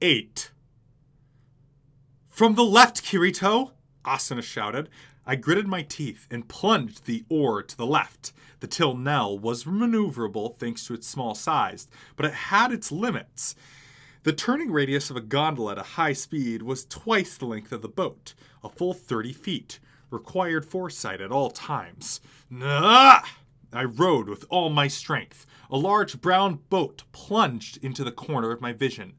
8. "From the left, Kirito!" Asuna shouted. I gritted my teeth and plunged the oar to the left. The Tilnell was maneuverable thanks to its small size, but it had its limits. The turning radius of a gondola at a high speed was twice the length of the boat, a full 30 feet. Required foresight at all times. I rowed with all my strength. A large brown boat plunged into the corner of my vision.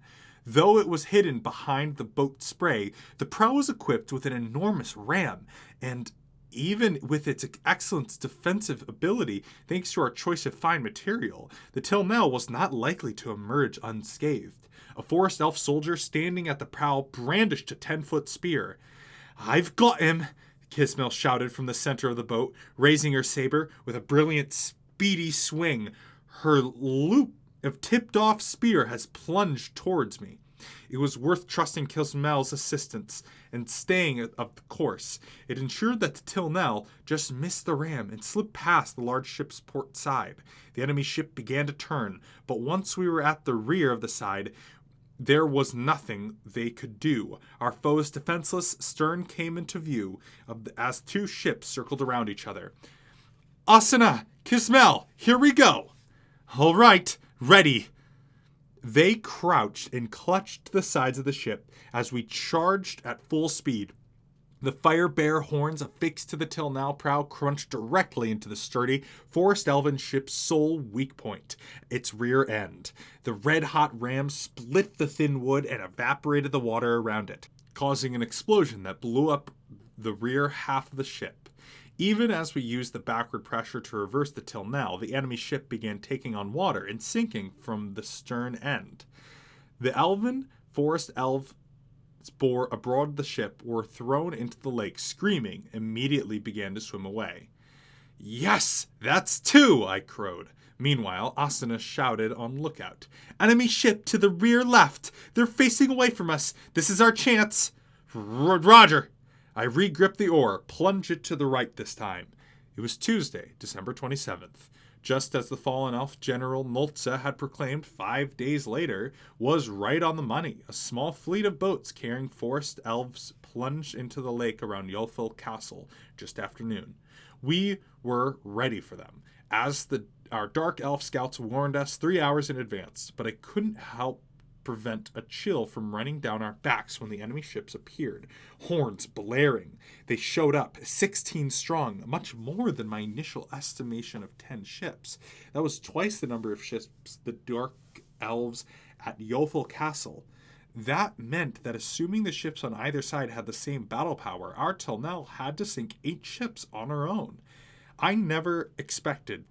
Though it was hidden behind the boat spray, the prow was equipped with an enormous ram, and even with its excellent defensive ability, thanks to our choice of fine material, the Tilnell was not likely to emerge unscathed. A forest elf soldier standing at the prow brandished a 10-foot spear. "I've got him!" Kismel shouted from the center of the boat, raising her saber with a brilliant, speedy swing. Her loop of tipped-off spear has plunged towards me. It was worth trusting Kismel's assistance and staying of the course. It ensured that the Tilnell just missed the ram and slipped past the large ship's port side. The enemy ship began to turn, but once we were at the rear of the side, there was nothing they could do. Our foe's defenseless stern came into view as two ships circled around each other. "Asuna! Kismel! Here we go!" "All right, ready!" They crouched and clutched the sides of the ship as we charged at full speed. The fire-bear horns affixed to the Tilnell prow crunched directly into the sturdy Forest Elven ship's sole weak point, its rear end. The red-hot ram split the thin wood and evaporated the water around it, causing an explosion that blew up the rear half of the ship. Even as we used the backward pressure to reverse the Tilnell, the enemy ship began taking on water and sinking from the stern end. The elven forest elves bore aboard the ship were thrown into the lake, screaming, immediately began to swim away. "Yes, that's 2, I crowed. Meanwhile, Asuna shouted on lookout. "Enemy ship to the rear left! They're facing away from us! This is our chance!" "Roger!" I re-gripped the oar, plunged it to the right this time. It was Tuesday, December 27th. Just as the fallen elf General Noltza had proclaimed 5 days later, was right on the money. A small fleet of boats carrying forest elves plunged into the lake around Yosofilis Castle just after noon. We were ready for them, as our dark elf scouts warned us 3 hours in advance, but I couldn't help prevent a chill from running down our backs when the enemy ships appeared, horns blaring. They showed up, 16 strong, much more than my initial estimation of 10 ships. That was twice the number of ships the dark elves at Yosofilis Castle. That meant that assuming the ships on either side had the same battle power, our Tilnell had to sink 8 ships on our own. I never expected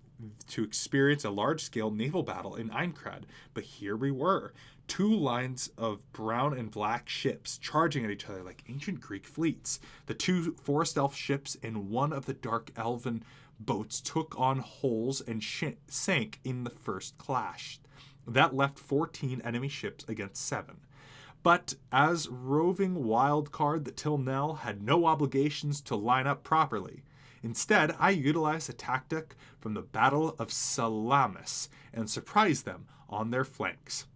to experience a large-scale naval battle in Aincrad, but here we were. 2 lines of brown and black ships charging at each other like ancient Greek fleets. The 2 forest elf ships and 1 of the dark elven boats took on holes and sank in the first clash. That left 14 enemy ships against 7. But as roving wild card, the Tilnell had no obligations to line up properly. Instead, I utilized a tactic from the Battle of Salamis and surprised them on their flanks.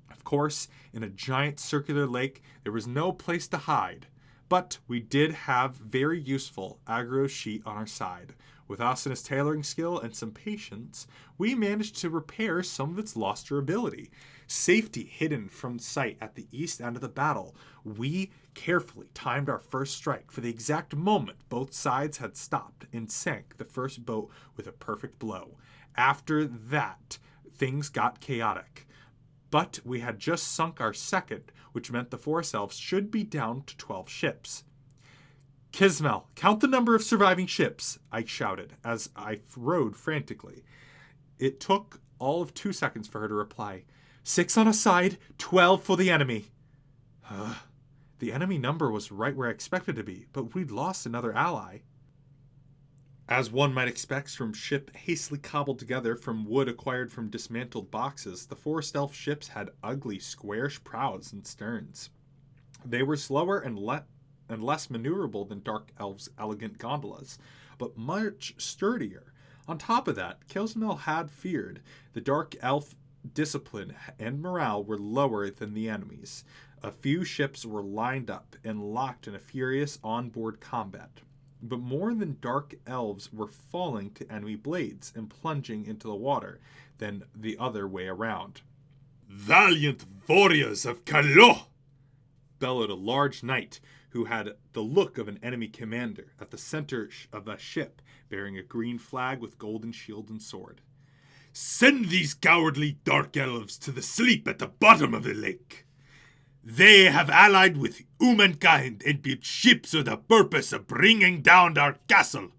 Of course, in a giant circular lake, there was no place to hide, but we did have very useful aggro sheet on our side. With Asuna's tailoring skill and some patience, we managed to repair some of its lost durability. Safety hidden from sight at the east end of the battle, we carefully timed our first strike for the exact moment both sides had stopped and sank the first boat with a perfect blow. After that, things got chaotic. But we had just sunk our second, which meant the forest elves should be down to 12 ships. "Kismel, count the number of surviving ships," I shouted as I rowed frantically. It took all of 2 seconds for her to reply. 6 on a side, 12 for the enemy." The enemy number was right where I expected to be, but we'd lost another ally. As one might expect from ship hastily cobbled together from wood acquired from dismantled boxes, the forest elf ships had ugly, squarish prows and sterns. They were slower and less maneuverable than dark elves' elegant gondolas, but much sturdier. On top of that, Kismel had feared the dark elf discipline and morale were lower than the enemy's. A few ships were lined up and locked in a furious onboard combat. But more than dark elves were falling to enemy blades and plunging into the water than the other way around. "Valiant warriors of Kalo!" bellowed a large knight who had the look of an enemy commander at the center of a ship bearing a green flag with golden shield and sword. "Send these cowardly dark elves to the sleep at the bottom of the lake. They have allied with humankind and built ships with the purpose of bringing down our castle.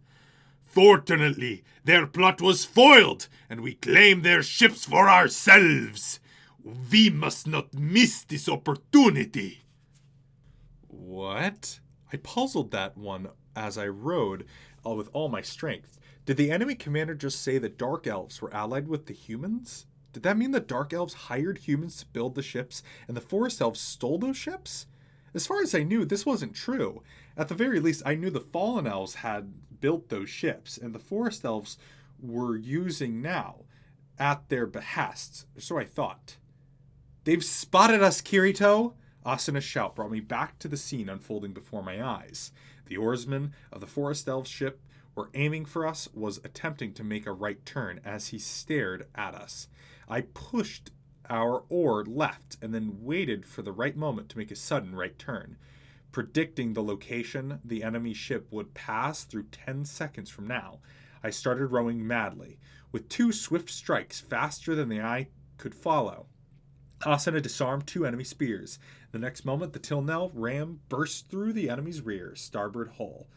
Fortunately, their plot was foiled, and we claim their ships for ourselves. We must not miss this opportunity." What? I puzzled that one as I rowed with all my strength. Did the enemy commander just say that dark elves were allied with the humans? Did that mean the dark elves hired humans to build the ships, and the forest elves stole those ships? As far as I knew, this wasn't true. At the very least, I knew the fallen elves had built those ships, and the forest elves were using now at their behest, so I thought. "They've spotted us, Kirito!" Asuna's shout brought me back to the scene unfolding before my eyes. The oarsman of the forest elves ship were aiming for us was attempting to make a right turn as he stared at us. I pushed our oar left and then waited for the right moment to make a sudden right turn, predicting the location the enemy ship would pass through 10 seconds from now. I started rowing madly, with 2 swift strikes faster than the eye could follow. Asuna disarmed 2 enemy spears. The next moment, the Tilnell ram burst through the enemy's rear starboard hull.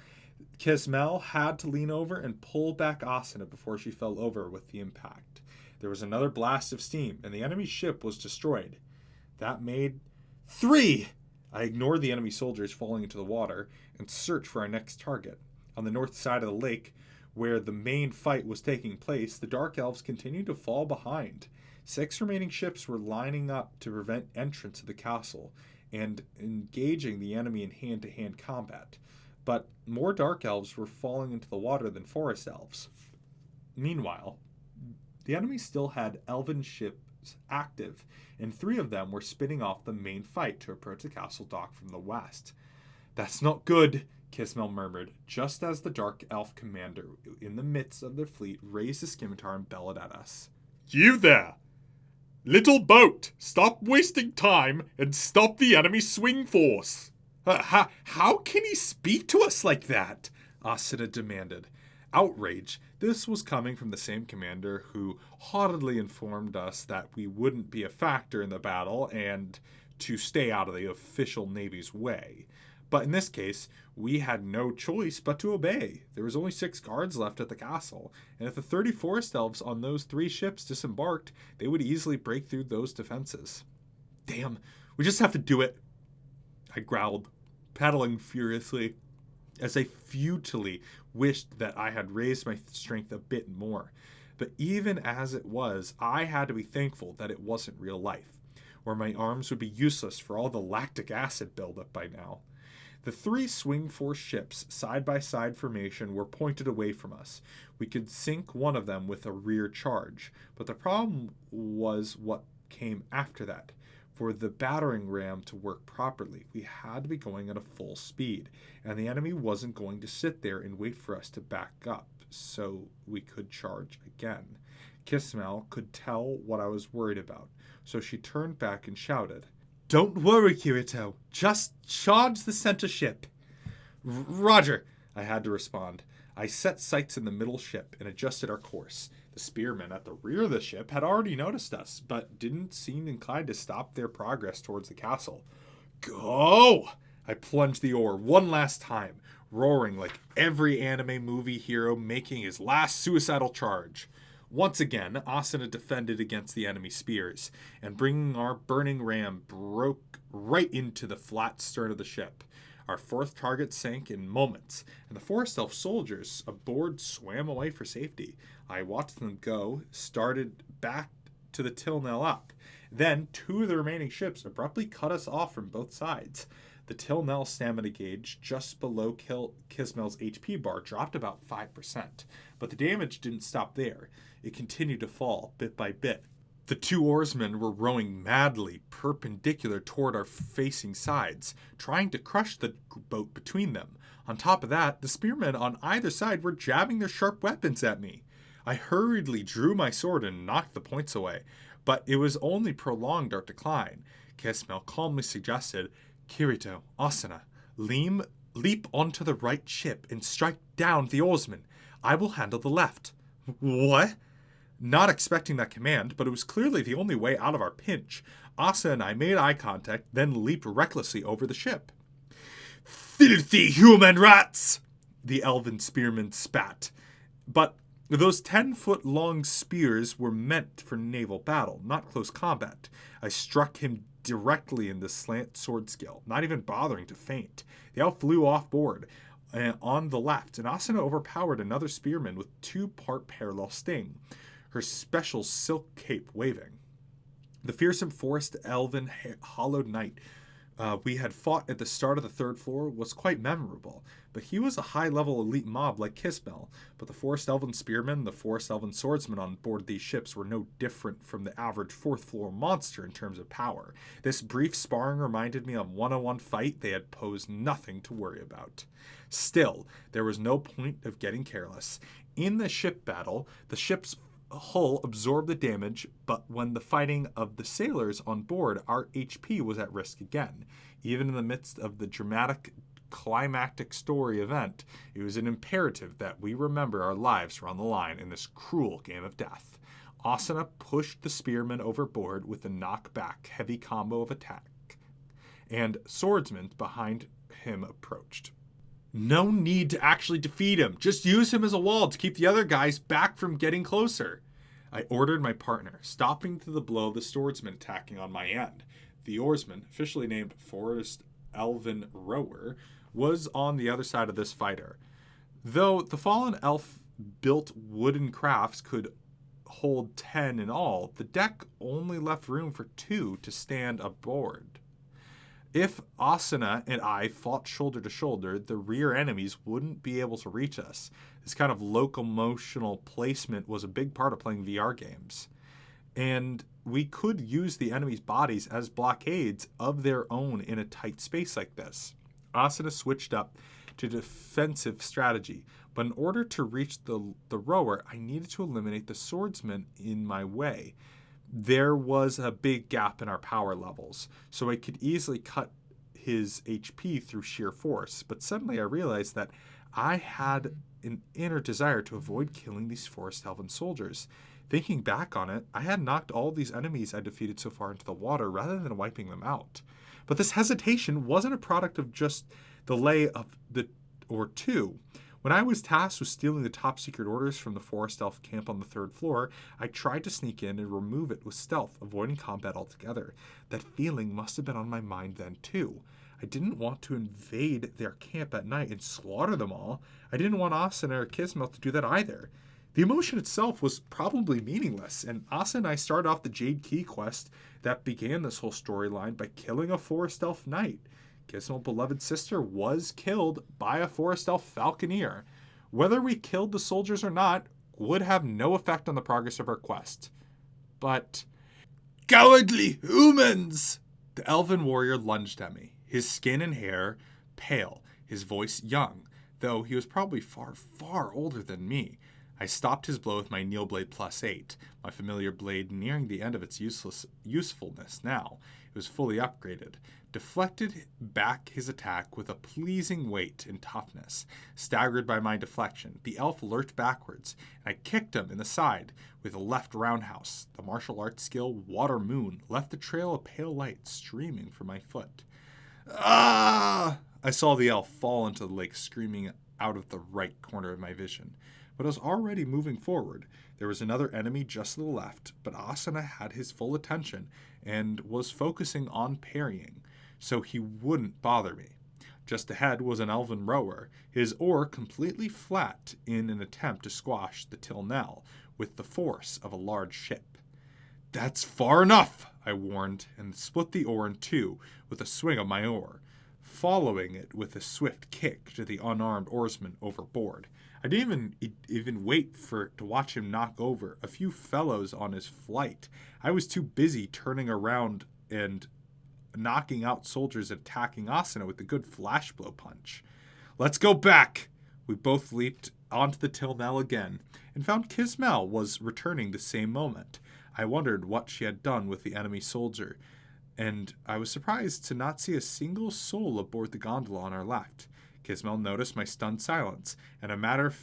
Kismel had to lean over and pull back Asuna before she fell over with the impact. There was another blast of steam, and the enemy ship was destroyed. That made 3! I ignored the enemy soldiers falling into the water and searched for our next target. On the north side of the lake, where the main fight was taking place, the Dark Elves continued to fall behind. 6 remaining ships were lining up to prevent entrance to the castle and engaging the enemy in hand-to-hand combat. But more Dark Elves were falling into the water than Forest Elves. Meanwhile, the enemy still had elven ships active, and 3 of them were spinning off the main fight to approach the castle dock from the west. "That's not good," Kismel murmured, just as the Dark Elf commander in the midst of their fleet raised his scimitar and bellowed at us. "You there! Little boat, stop wasting time and stop the enemy swing force!" How can he speak to us like that?" Asuna demanded. Outrage. This was coming from the same commander who haughtily informed us that we wouldn't be a factor in the battle and to stay out of the official Navy's way. But in this case, we had no choice but to obey. There was only 6 guards left at the castle, and if the 30 Forest Elves on those 3 ships disembarked, they would easily break through those defenses. "Damn, we just have to do it," I growled, paddling furiously, as I futilely wished that I had raised my strength a bit more. But even as it was, I had to be thankful that it wasn't real life, or my arms would be useless for all the lactic acid buildup by now. The 3 swing force ships, side-by-side formation, were pointed away from us. We could sink one of them with a rear charge, but the problem was what came after that. For the battering ram to work properly, we had to be going at a full speed, and the enemy wasn't going to sit there and wait for us to back up, so we could charge again. Kismel could tell what I was worried about, so she turned back and shouted, "Don't worry, Kirito. Just charge the center ship." "Roger," I had to respond. I set sights in the middle ship and adjusted our course. The spearmen at the rear of the ship had already noticed us, but didn't seem inclined to stop their progress towards the castle. "Go!" I plunged the oar one last time, roaring like every anime movie hero making his last suicidal charge. Once again, Asuna defended against the enemy spears, and bringing our burning ram broke right into the flat stern of the ship. Our 4th target sank in moments, and the Forest Elf soldiers aboard swam away for safety. I watched them go, started back to the Tilnell up. Then 2 of the remaining ships abruptly cut us off from both sides. The Tilnell stamina gauge just below Kismel's HP bar dropped about 5%, but the damage didn't stop there. It continued to fall, bit by bit. The two oarsmen were rowing madly perpendicular toward our facing sides, trying to crush the boat between them. On top of that, the spearmen on either side were jabbing their sharp weapons at me. I hurriedly drew my sword and knocked the points away, but it was only prolonged our decline. Kismel calmly suggested, "Kirito, Asuna, leap onto the right ship and strike down the oarsmen. I will handle the left." What? Not expecting that command, but it was clearly the only way out of our pinch. Asa and I made eye contact, then leaped recklessly over the ship. "Filthy human rats!" the elven spearman spat. But those 10-foot-long spears were meant for naval battle, not close combat. I struck him directly in the slant sword skill, not even bothering to feint. The elf flew off board on the left, and Asuna overpowered another spearman with 2-part parallel sting, her special silk cape waving. The fearsome forest elven hollowed knight we had fought at the start of the third floor was quite memorable, but he was a high-level elite mob like Kismel. But the forest elven spearmen and the forest elven swordsmen on board these ships were no different from the average fourth-floor monster in terms of power. This brief sparring reminded me of a one-on-one fight they had posed nothing to worry about. Still, there was no point of getting careless. In the ship battle, the ship's hull absorbed the damage, but when the fighting of the sailors on board, our HP was at risk again. Even in the midst of the dramatic climactic story event, it was an imperative that we remember our lives were on the line in this cruel game of death. Asuna pushed the spearman overboard with a knockback heavy combo of attack, and swordsmen behind him approached. No need to actually defeat him. Just use him as a wall to keep the other guys back from getting closer, I ordered my partner, stopping to the blow of the swordsman attacking on my end. The oarsman, officially named Forest Elven Rower, was on the other side of this fighter. Though the fallen elf-built wooden crafts could hold 10 in all, the deck only left room for 2 to stand aboard. If Asuna and I fought shoulder to shoulder, the rear enemies wouldn't be able to reach us. This kind of locomotional placement was a big part of playing VR games. And we could use the enemy's bodies as blockades of their own in a tight space like this. Asuna switched up to defensive strategy, but in order to reach the rower, I needed to eliminate the swordsman in my way. There was a big gap in our power levels, so I could easily cut his HP through sheer force, but suddenly I realized that I had an inner desire to avoid killing these forest elven soldiers. Thinking back on it, I had knocked all these enemies I defeated so far into the water rather than wiping them out. But this hesitation wasn't a product of just the lay of the or two. When I was tasked with stealing the top secret orders from the forest elf camp on the 3rd floor, I tried to sneak in and remove it with stealth, avoiding combat altogether. That feeling must have been on my mind then too. I didn't want to invade their camp at night and slaughter them all. I didn't want Asuna or Kismel to do that either. The emotion itself was probably meaningless, and Asa and I started off the Jade Key quest that began this whole storyline by killing a forest elf knight. Kismel's beloved sister was killed by a forest elf falconer. Whether we killed the soldiers or not would have no effect on the progress of our quest. But cowardly humans! The elven warrior lunged at me, his skin and hair pale, his voice young, though he was probably far, far older than me. I stopped his blow with my Neil Blade +8, my familiar blade nearing the end of its usefulness now. It was fully upgraded. Deflected back his attack with a pleasing weight and toughness. Staggered by my deflection, the elf lurched backwards, and I kicked him in the side with a left roundhouse. The martial arts skill Water Moon left a trail of pale light streaming from my foot. Ah! I saw the elf fall into the lake, screaming out of the right corner of my vision. But I was already moving forward. There was another enemy just to the left, but Asuna had his full attention and was focusing on parrying, so he wouldn't bother me. Just ahead was an elven rower, his oar completely flat in an attempt to squash the Tilnell with the force of a large ship. "That's far enough," I warned, and split the oar in two with a swing of my oar. following it with a swift kick to the unarmed oarsman overboard. I didn't even wait to watch him knock over a few fellows on his flight. I was too busy turning around and knocking out soldiers attacking Asuna with a good flash blow punch. "Let's go back!" We both leaped onto the Tilnell again and found Kismel was returning the same moment. I wondered what she had done with the enemy soldier, and I was surprised to not see a single soul aboard the gondola on our left. Kismel noticed my stunned silence, and a matter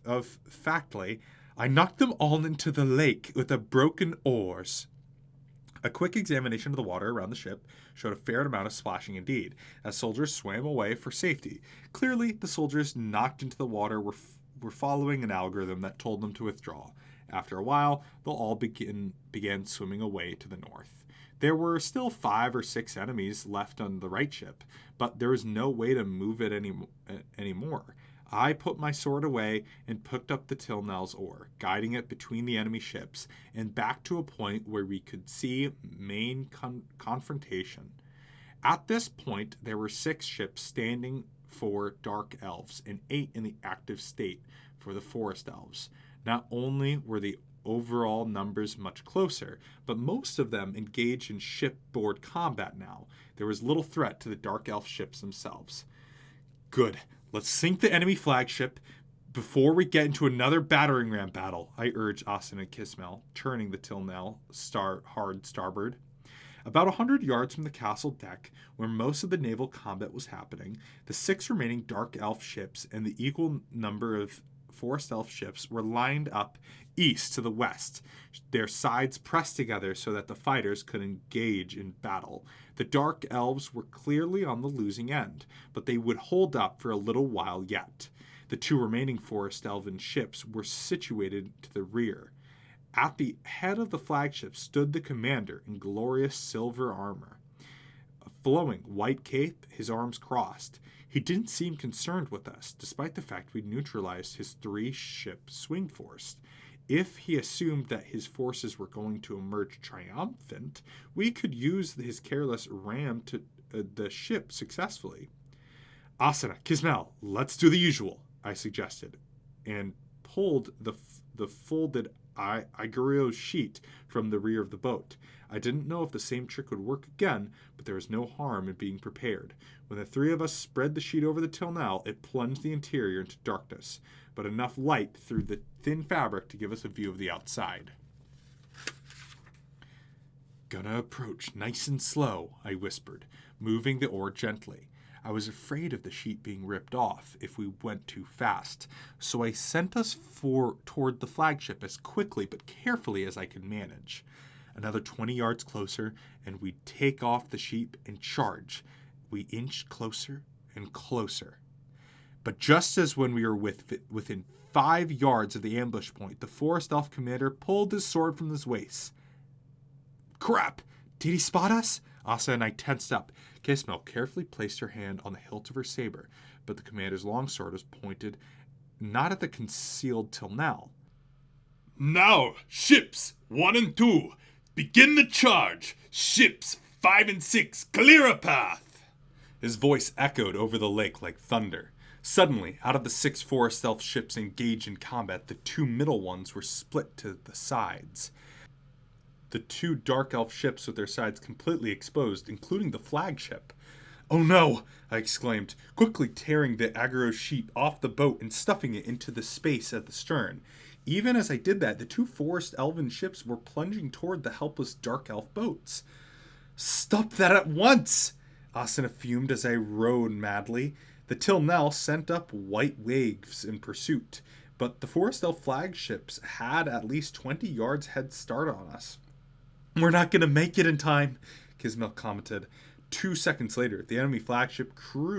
of factly, I knocked them all into the lake with the broken oars. A quick examination of the water around the ship showed a fair amount of splashing indeed, as soldiers swam away for safety. Clearly, the soldiers knocked into the water were following an algorithm that told them to withdraw. After a while, they'll all began swimming away to the north. There were still 5 or 6 enemies left on the right ship, but there was no way to move it anymore. I put my sword away and picked up the Tilnell's oar, guiding it between the enemy ships and back to a point where we could see main confrontation. At this point, there were 6 ships standing for Dark Elves and 8 in the active state for the Forest Elves. Not only were the overall numbers much closer, but most of them engaged in shipboard combat now. There was little threat to the Dark Elf ships themselves. Good. Let's sink the enemy flagship before we get into another battering ram battle, I urged Asuna and Kismel, turning the Tilnell hard starboard. About 100 yards from the castle deck, where most of the naval combat was happening, the 6 remaining Dark Elf ships and the equal number of Forest Elf ships were lined up east to the west, their sides pressed together so that the fighters could engage in battle. The Dark Elves were clearly on the losing end, but they would hold up for a little while yet. The 2 remaining Forest Elven ships were situated to the rear. At the head of the flagship stood the commander in glorious silver armor. A flowing white cape, his arms crossed. He didn't seem concerned with us, despite the fact we'd neutralized his 3-ship swing force. If he assumed that his forces were going to emerge triumphant, we could use his careless ram to the ship successfully. "Asuna, Kismel, let's do the usual," I suggested, and pulled the folded Igario sheet from the rear of the boat. I didn't know if the same trick would work again, but there was no harm in being prepared. When the 3 of us spread the sheet over the Tilnell, it plunged the interior into darkness, but enough light through the thin fabric to give us a view of the outside. "Gonna approach nice and slow," I whispered, moving the oar gently. I was afraid of the sheet being ripped off if we went too fast, so I sent us toward the flagship as quickly but carefully as I could manage. Another 20 yards closer, and we'd take off the sheet and charge. We inched closer and closer. But just as when we were within 5 yards of the ambush point, the Forest Elf commander pulled his sword from his waist. "Crap! Did he spot us?" Asa and I tensed up. Kismel carefully placed her hand on the hilt of her saber, but the commander's longsword was pointed not at the concealed Tilnell. "Now, ships 1 and 2, begin the charge! Ships 5 and 6, clear a path!" His voice echoed over the lake like thunder. Suddenly, out of the 6 Forest Elf ships engaged in combat, the 2 middle ones were split to the sides. The 2 Dark Elf ships with their sides completely exposed, including the flagship. "Oh no!" I exclaimed, quickly tearing the aggro sheet off the boat and stuffing it into the space at the stern. Even as I did that, the 2 Forest Elven ships were plunging toward the helpless Dark Elf boats. "Stop that at once!" Asuna fumed as I rowed madly. The Tilnell sent up white waves in pursuit, but the Forest Elf flagships had at least 20 yards head start on us. "We're not going to make it in time," Kismel commented. 2 seconds later, the enemy flagship crushed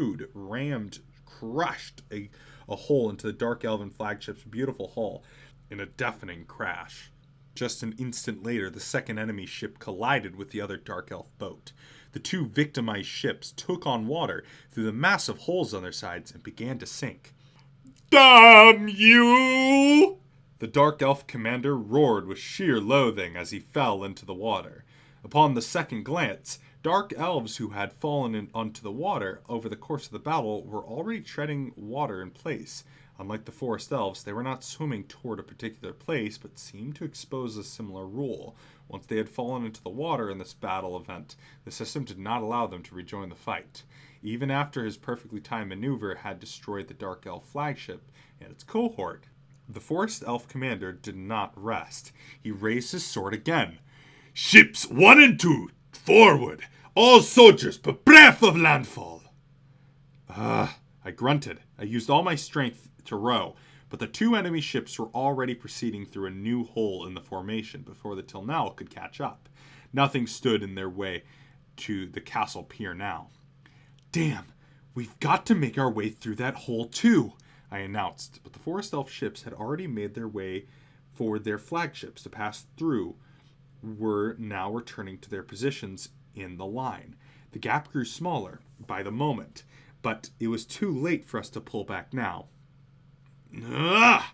a hole into the Dark Elven flagship's beautiful hull in a deafening crash. Just an instant later, the second enemy ship collided with the other Dark Elf boat. The 2 victimized ships took on water through the massive holes on their sides and began to sink. "Damn you!" The Dark Elf commander roared with sheer loathing as he fell into the water. Upon the second glance, Dark elves who had fallen onto the water over the course of the battle were already treading water in place. Unlike the forest elves, they were not swimming toward a particular place, but seemed to expose a similar rule. Once they had fallen into the water in this battle event, the system did not allow them to rejoin the fight. Even after his perfectly timed maneuver had destroyed the Dark Elf flagship and its cohort, the Forest Elf commander did not rest. He raised his sword again. "Ships 1 and 2, forward! All soldiers, prepare for landfall!" I grunted. I used all my strength to row, but the 2 enemy ships were already proceeding through a new hole in the formation before the Tilnell could catch up. Nothing stood in their way to the castle pier now. "Damn, we've got to make our way through that hole too," I announced, but the Forest Elf ships had already made their way for their flagships to pass through, were now returning to their positions in the line. The gap grew smaller by the moment, but it was too late for us to pull back now. "Ugh!"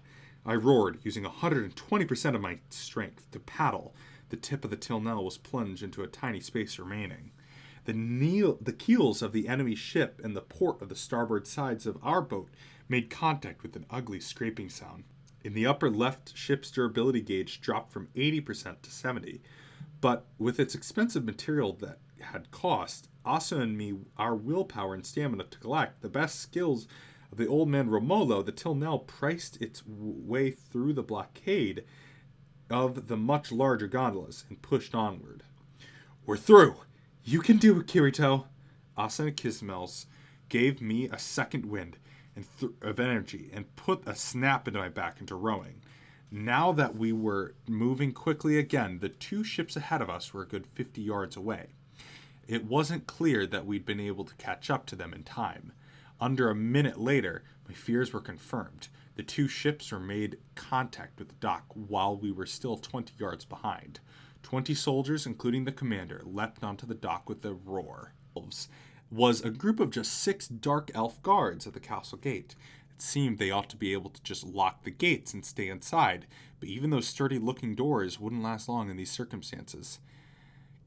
I roared, using 120% of my strength to paddle. The tip of the Tilnell was plunged into a tiny space remaining. The keels of the enemy ship and the port of the starboard sides of our boat made contact with an ugly scraping sound. In the upper left, ship's durability gauge dropped from 80% to 70%, but with its expensive material that had cost, Asa and me, our willpower and stamina to collect the best skills of the old man Romolo, the Tilnell priced its way through the blockade of the much larger gondolas and pushed onward. "We're through! You can do it, Kirito!" Asa and Kismel's gave me a second wind of energy and put a snap into my back into rowing. Now that we were moving quickly again, the 2 ships ahead of us were a good 50 yards away. It wasn't clear that we'd been able to catch up to them in time. Under a minute later, my fears were confirmed. The 2 ships were made contact with the dock while we were still 20 yards behind. 20 soldiers, including the commander, leapt onto the dock with a roar. Was a group of just 6 dark elf guards at the castle gate. It seemed they ought to be able to just lock the gates and stay inside, but even those sturdy-looking doors wouldn't last long in these circumstances.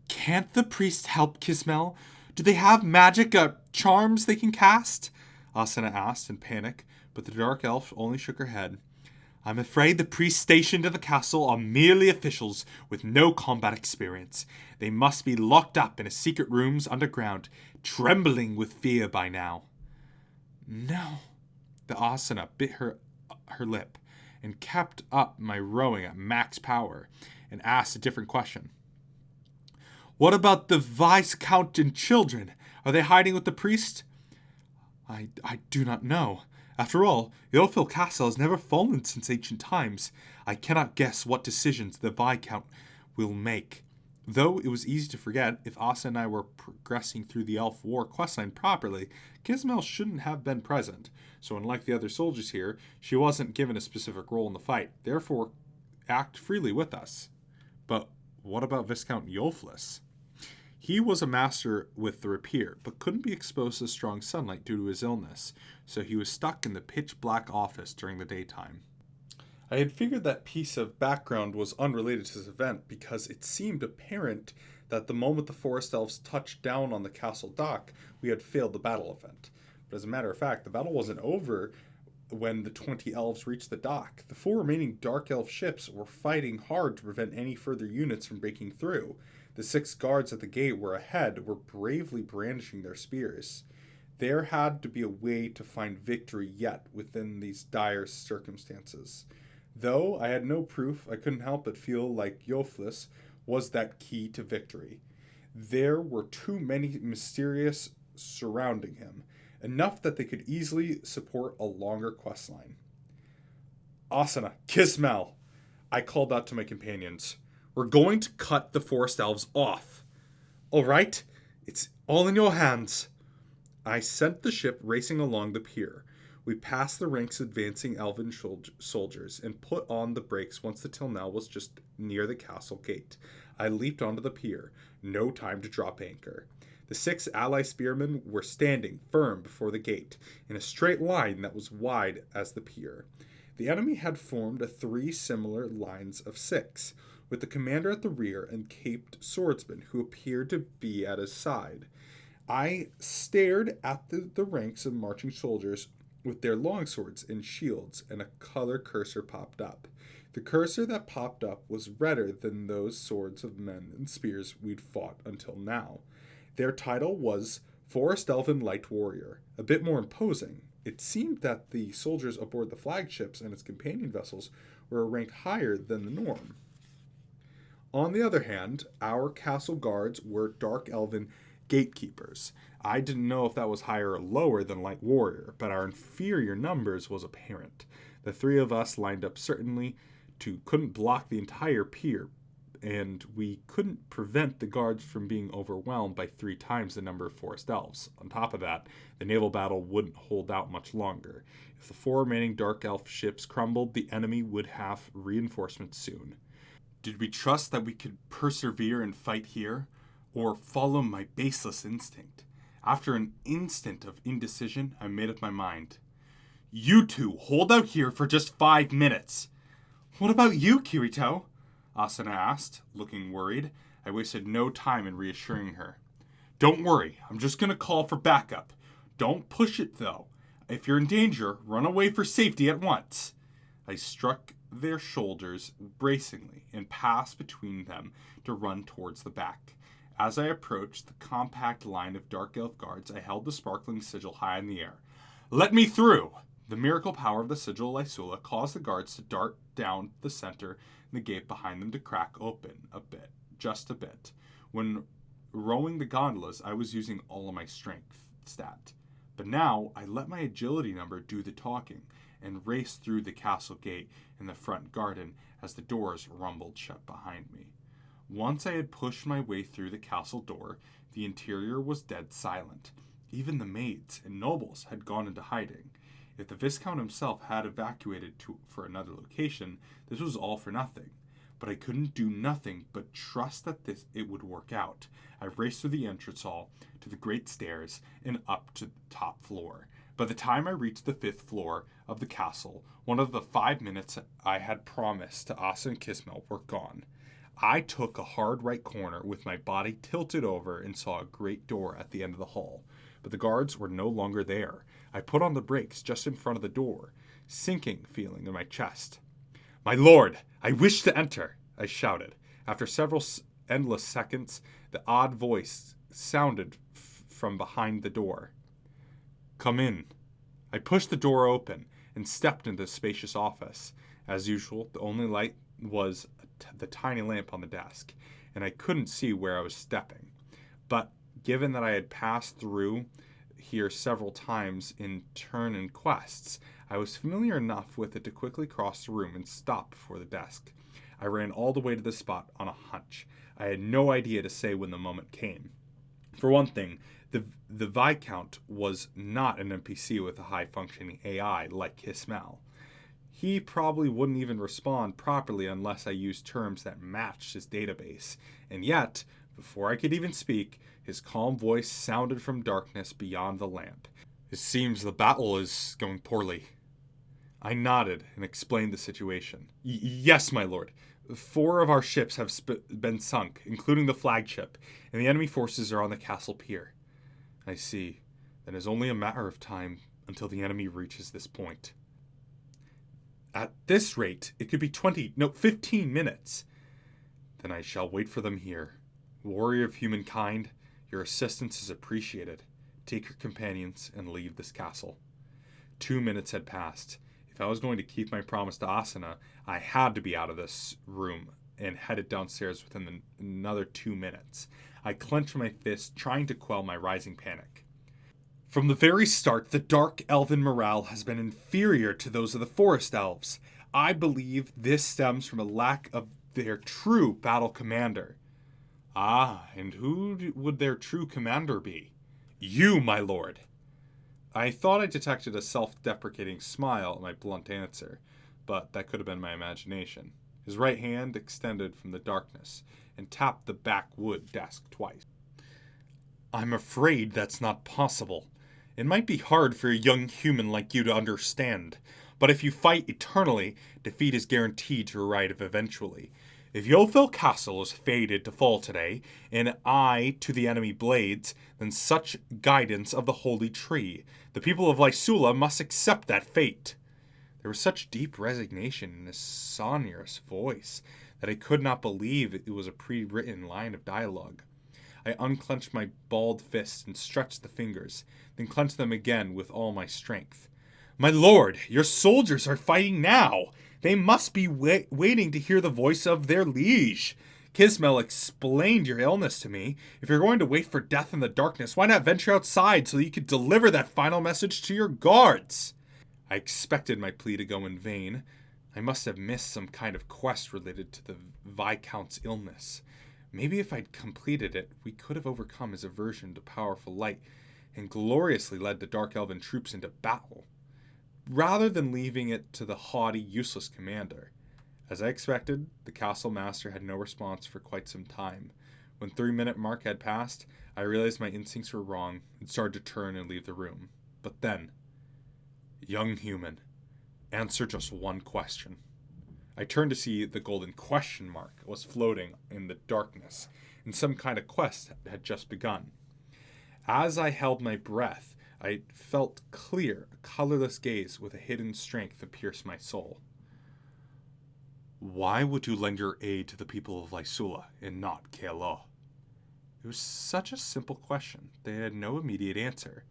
"Can't the priest help, Kismel? Do they have magic charms they can cast?" Asuna asked in panic, but the dark elf only shook her head. "I'm afraid the priests stationed at the castle are merely officials with no combat experience. They must be locked up in secret rooms underground, trembling with fear by now." "No." The Asuna bit her lip and kept up my rowing at max power and asked a different question. "What about the Viscount and children? Are they hiding with the priest?" I do not know. After all, Yofil Castle has never fallen since ancient times. I cannot guess what decisions the Viscount will make. Though it was easy to forget, if Asa and I were progressing through the Elf War questline properly, Kismel shouldn't have been present. So unlike the other soldiers here, she wasn't given a specific role in the fight. Therefore, act freely with us. But what about Viscount Yosofilis? He was a master with the rapier, but couldn't be exposed to strong sunlight due to his illness, so he was stuck in the pitch-black office during the daytime. I had figured that piece of background was unrelated to this event because it seemed apparent that the moment the forest elves touched down on the castle dock, we had failed the battle event. But as a matter of fact, the battle wasn't over when the 20 elves reached the dock. The 4 remaining dark elf ships were fighting hard to prevent any further units from breaking through. The 6 guards at the gate were ahead, were bravely brandishing their spears. There had to be a way to find victory yet within these dire circumstances. Though I had no proof, I couldn't help but feel like Yosofilis was that key to victory. There were too many mysterious surrounding him, enough that they could easily support a longer questline. "Asuna, Kismel!" I called out to my companions. "We're going to cut the forest elves off. All right? It's all in your hands." I sent the ship racing along the pier. We passed the ranks of advancing elven soldiers and put on the brakes once the Tilnell was just near the castle gate. I leaped onto the pier. No time to drop anchor. The 6 ally spearmen were standing firm before the gate, in a straight line that was wide as the pier. The enemy had formed 3 similar lines of 6, with the commander at the rear and caped swordsmen who appeared to be at his side. I stared at the ranks of marching soldiers with their longswords and shields, and a color cursor popped up. The cursor that popped up was redder than those swords of men and spears we'd fought until now. Their title was Forest Elven Light Warrior, a bit more imposing. It seemed that the soldiers aboard the flagships and its companion vessels were ranked higher than the norm. On the other hand, our castle guards were Dark Elven gatekeepers. I didn't know if that was higher or lower than Light Warrior, but our inferior numbers was apparent. The three of us lined up certainly couldn't block the entire pier, and we couldn't prevent the guards from being overwhelmed by 3 times the number of forest elves. On top of that, the naval battle wouldn't hold out much longer. If the 4 remaining dark elf ships crumbled, the enemy would have reinforcements soon. Did we trust that we could persevere and fight here, or follow my baseless instinct? After an instant of indecision, I made up my mind. You two, hold out here for just 5 minutes. What about you, Kirito? Asuna asked, looking worried. I wasted no time in reassuring her. Don't worry, I'm just going to call for backup. Don't push it, though. If you're in danger, run away for safety at once. I struck their shoulders bracingly and passed between them to run towards the back. As I approached the compact line of dark elf guards, I held the sparkling sigil high in the air. Let me through! The miracle power of the sigil Lysula caused the guards to dart down the center and the gate behind them to crack open just a bit. When rowing the gondolas, I was using all of my strength stat. But now, I let my agility number do the talking and raced through the castle gate in the front garden as the doors rumbled shut behind me. Once I had pushed my way through the castle door, the interior was dead silent. Even the maids and nobles had gone into hiding. If the Viscount himself had evacuated for another location, this was all for nothing. But I couldn't do nothing but trust that it would work out. I raced through the entrance hall, to the great stairs, and up to the top floor. By the time I reached the 5th floor of the castle, one of the 5 minutes I had promised to Asa and Kismel were gone. I took a hard right corner with my body tilted over and saw a great door at the end of the hall. But the guards were no longer there. I put on the brakes just in front of the door, sinking feeling in my chest. My lord, I wish to enter, I shouted. After several endless seconds, the odd voice sounded from behind the door. Come in. I pushed the door open and stepped into the spacious office. As usual, the only light was the tiny lamp on the desk, and I couldn't see where I was stepping. But given that I had passed through here several times in turn and quests, I was familiar enough with it to quickly cross the room and stop before the desk. I ran all the way to the spot on a hunch. I had no idea to say when the moment came. For one thing, the Viscount was not an NPC with a high-functioning AI like Kismel. He probably wouldn't even respond properly unless I used terms that matched his database. And yet, before I could even speak, his calm voice sounded from darkness beyond the lamp. It seems the battle is going poorly. I nodded and explained the situation. Yes, my lord. 4 of our ships have been sunk, including the flagship, and the enemy forces are on the castle pier. I see. Then it's only a matter of time until the enemy reaches this point. At this rate, it could be 15 minutes. Then I shall wait for them here. Warrior of humankind, your assistance is appreciated. Take your companions and leave this castle. 2 minutes had passed. If I was going to keep my promise to Asuna, I had to be out of this room and headed downstairs within another 2 minutes. I clenched my fist, trying to quell my rising panic. From the very start, the Dark Elven morale has been inferior to those of the Forest Elves. I believe this stems from a lack of their true battle commander. Ah, and who would their true commander be? You, my lord. I thought I detected a self-deprecating smile at my blunt answer, but that could have been my imagination. His right hand extended from the darkness and tapped the back wood desk twice. I'm afraid that's not possible. It might be hard for a young human like you to understand, but if you fight eternally, defeat is guaranteed to arrive eventually. If Yofil Castle is fated to fall today, and I to the enemy blades, then such guidance of the holy tree. The people of Lysula must accept that fate. There was such deep resignation in his sonorous voice that I could not believe it was a pre-written line of dialogue. I unclenched my balled fist and stretched the fingers, then clenched them again with all my strength. My lord, your soldiers are fighting now. They must be waiting to hear the voice of their liege. Kismel explained your illness to me. If you're going to wait for death in the darkness, why not venture outside so that you could deliver that final message to your guards? I expected my plea to go in vain. I must have missed some kind of quest related to the Viscount's illness. Maybe if I'd completed it, we could have overcome his aversion to powerful light and gloriously led the Dark Elven troops into battle, rather than leaving it to the haughty, useless commander. As I expected, the castle master had no response for quite some time. When the 3-minute mark had passed, I realized my instincts were wrong and started to turn and leave the room. But then, young human, answer just one question. I turned to see the golden question mark was floating in the darkness, and some kind of quest had just begun. As I held my breath, I felt clear, a colorless gaze with a hidden strength that pierced my soul. Why would you lend your aid to the people of Lysula and not Kealo? It was such a simple question. They had no immediate answer.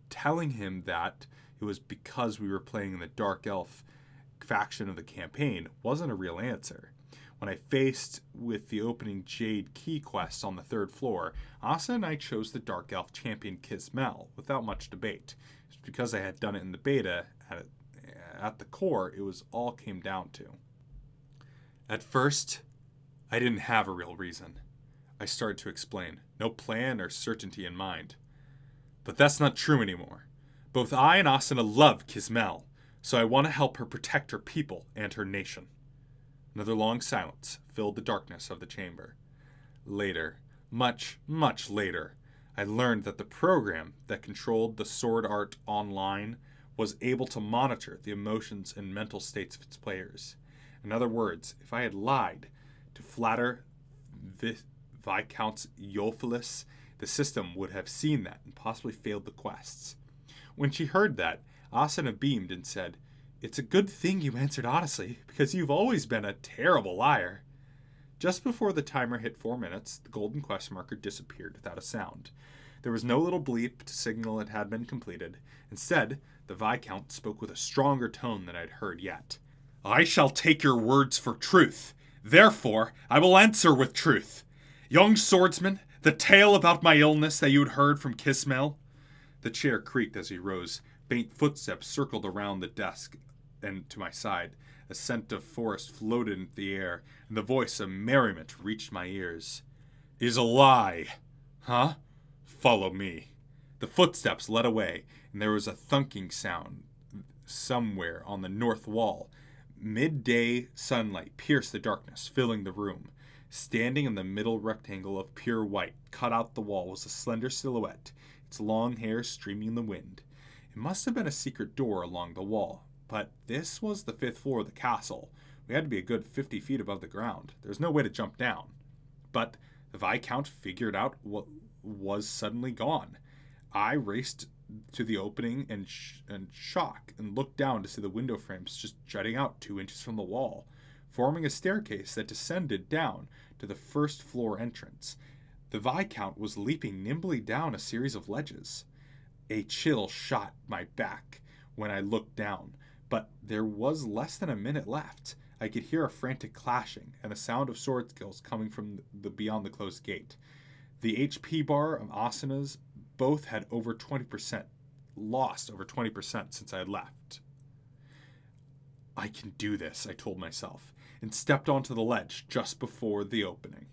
Telling him that it was because we were playing in the Dark Elf faction of the campaign wasn't a real answer. When I faced with the opening Jade Key quest on the 3rd floor, Asa and I chose the Dark Elf champion Kismel without much debate. It was because I had done it in the beta. At the core, it was all came down to. At first, I didn't have a real reason. I started to explain, no plan or certainty in mind. But that's not true anymore. Both I and Asuna love Kismel, so I want to help her protect her people and her nation. Another long silence filled the darkness of the chamber. Later, much, much later, I learned that the program that controlled the sword art online was able to monitor the emotions and mental states of its players. In other words, if I had lied to flatter Viscount Yosofilis, the system would have seen that and possibly failed the quests. When she heard that, Asuna beamed and said, "It's a good thing you answered honestly, because you've always been a terrible liar." Just before the timer hit 4 minutes, the golden quest marker disappeared without a sound. There was no little bleep to signal it had been completed. Instead, the Viscount spoke with a stronger tone than I'd heard yet. "I shall take your words for truth. Therefore, I will answer with truth. Young swordsman, the tale about my illness that you had heard from Kismel." The chair creaked as he rose. Faint footsteps circled around the desk and to my side. A scent of forest floated into the air, and the voice of merriment reached my ears. "Is a lie. Huh? Follow me." The footsteps led away, and there was a thunking sound somewhere on the north wall. Midday sunlight pierced the darkness, filling the room. Standing in the middle rectangle of pure white, cut out the wall, was a slender silhouette, its long hair streaming in the wind. It must have been a secret door along the wall, but this was the 5th floor of the castle. We had to be a good 50 feet above the ground. There was no way to jump down. But the Viscount figured out what was suddenly gone. I raced to the opening in shock and looked down to see the window frames just jutting out 2 inches from the wall, forming a staircase that descended down to the 1st floor entrance. The Viscount was leaping nimbly down a series of ledges. A chill shot my back when I looked down, but there was less than a minute left. I could hear a frantic clashing and the sound of sword skills coming from the beyond the closed gate. The HP bar of Asuna's both had over 20%, lost over 20% since I had left. I can do this, I told myself, and stepped onto the ledge just before the opening.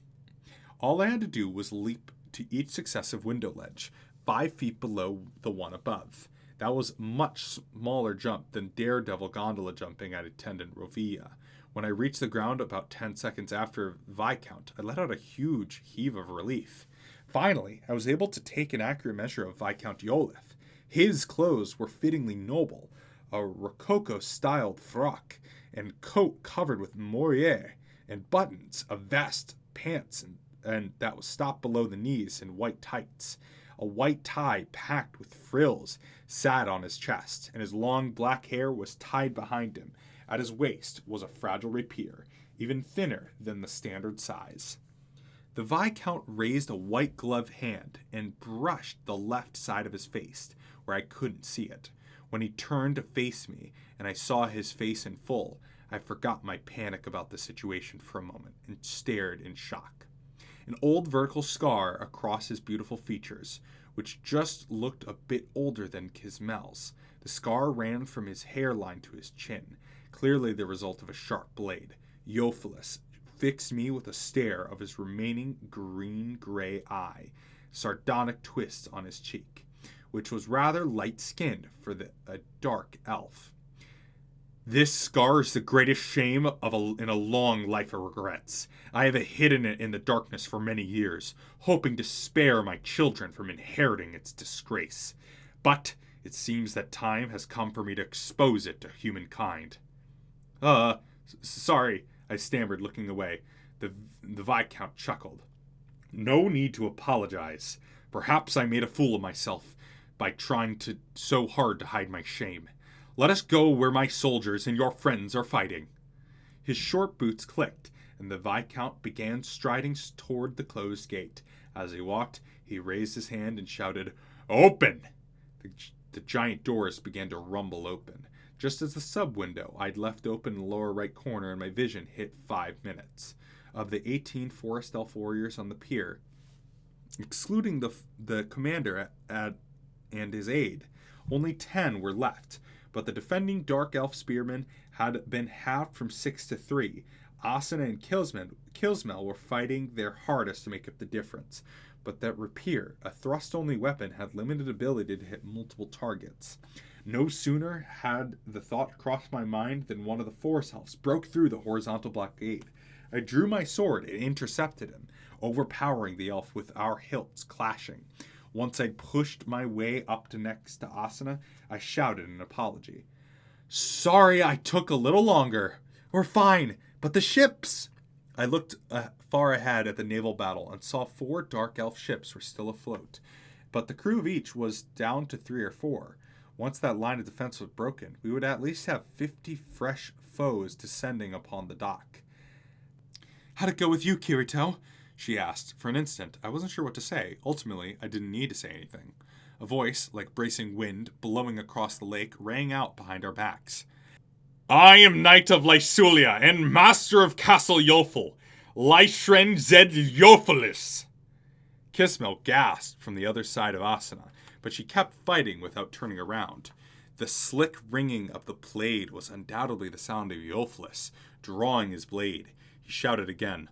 All I had to do was leap to each successive window ledge, 5 feet below the one above. That was a much smaller jump than daredevil gondola jumping at attendant Rovia. When I reached the ground about 10 seconds after Viscount, I let out a huge heave of relief. Finally, I was able to take an accurate measure of Viscount Yolith. His clothes were fittingly noble, a Rococo-styled frock and coat covered with moire, and buttons, a vest, pants, and that was stopped below the knees, and white tights. A white tie packed with frills sat on his chest, and his long black hair was tied behind him. At his waist was a fragile rapier, even thinner than the standard size. The Viscount raised a white gloved hand and brushed the left side of his face, where I couldn't see it. When he turned to face me, and I saw his face in full, I forgot my panic about the situation for a moment and stared in shock. An old vertical scar across his beautiful features, which just looked a bit older than Kismel's. The scar ran from his hairline to his chin, clearly the result of a sharp blade. Yosofilis fixed me with a stare of his remaining green-gray eye, sardonic twists on his cheek, which was rather light-skinned for a dark elf. This scar is the greatest shame in a long life of regrets. I have hidden it in the darkness for many years, hoping to spare my children from inheriting its disgrace. But it seems that time has come for me to expose it to humankind. Sorry, I stammered, looking away. The Viscount chuckled. No need to apologize. Perhaps I made a fool of myself by trying so hard to hide my shame. Let us go where my soldiers and your friends are fighting. His short boots clicked, and the Viscount began striding toward the closed gate. As he walked, he raised his hand and shouted, "Open!" The giant doors began to rumble open. Just as the sub-window I'd left open in the lower right corner, and my vision hit 5 minutes. Of the 18 Forest Elf warriors on the pier, excluding the commander and his aide, only 10 were left. But the defending Dark Elf spearmen had been halved from 6 to 3. Asana and Kilsmel were fighting their hardest to make up the difference. But that rapier, a thrust-only weapon, had limited ability to hit multiple targets. No sooner had the thought crossed my mind than one of the Forest Elves broke through the horizontal blockade. I drew my sword and intercepted him, overpowering the elf with our hilts clashing. Once I'd pushed my way up to next to Asana, I shouted an apology. "Sorry I took a little longer. We're fine, but the ships..." I looked far ahead at the naval battle and saw 4 Dark Elf ships were still afloat, but the crew of each was down to 3 or 4. Once that line of defense was broken, we would at least have 50 fresh foes descending upon the dock. "How'd it go with you, Kirito?" she asked. For an instant, I wasn't sure what to say. Ultimately, I didn't need to say anything. A voice, like bracing wind, blowing across the lake, rang out behind our backs. "I am Knight of Lysulia and Master of Castle Yofel, Lyshren Zed Yosofilis." Kismel gasped from the other side of Asana, but she kept fighting without turning around. The slick ringing of the blade was undoubtedly the sound of Yosofilis drawing his blade. He shouted again,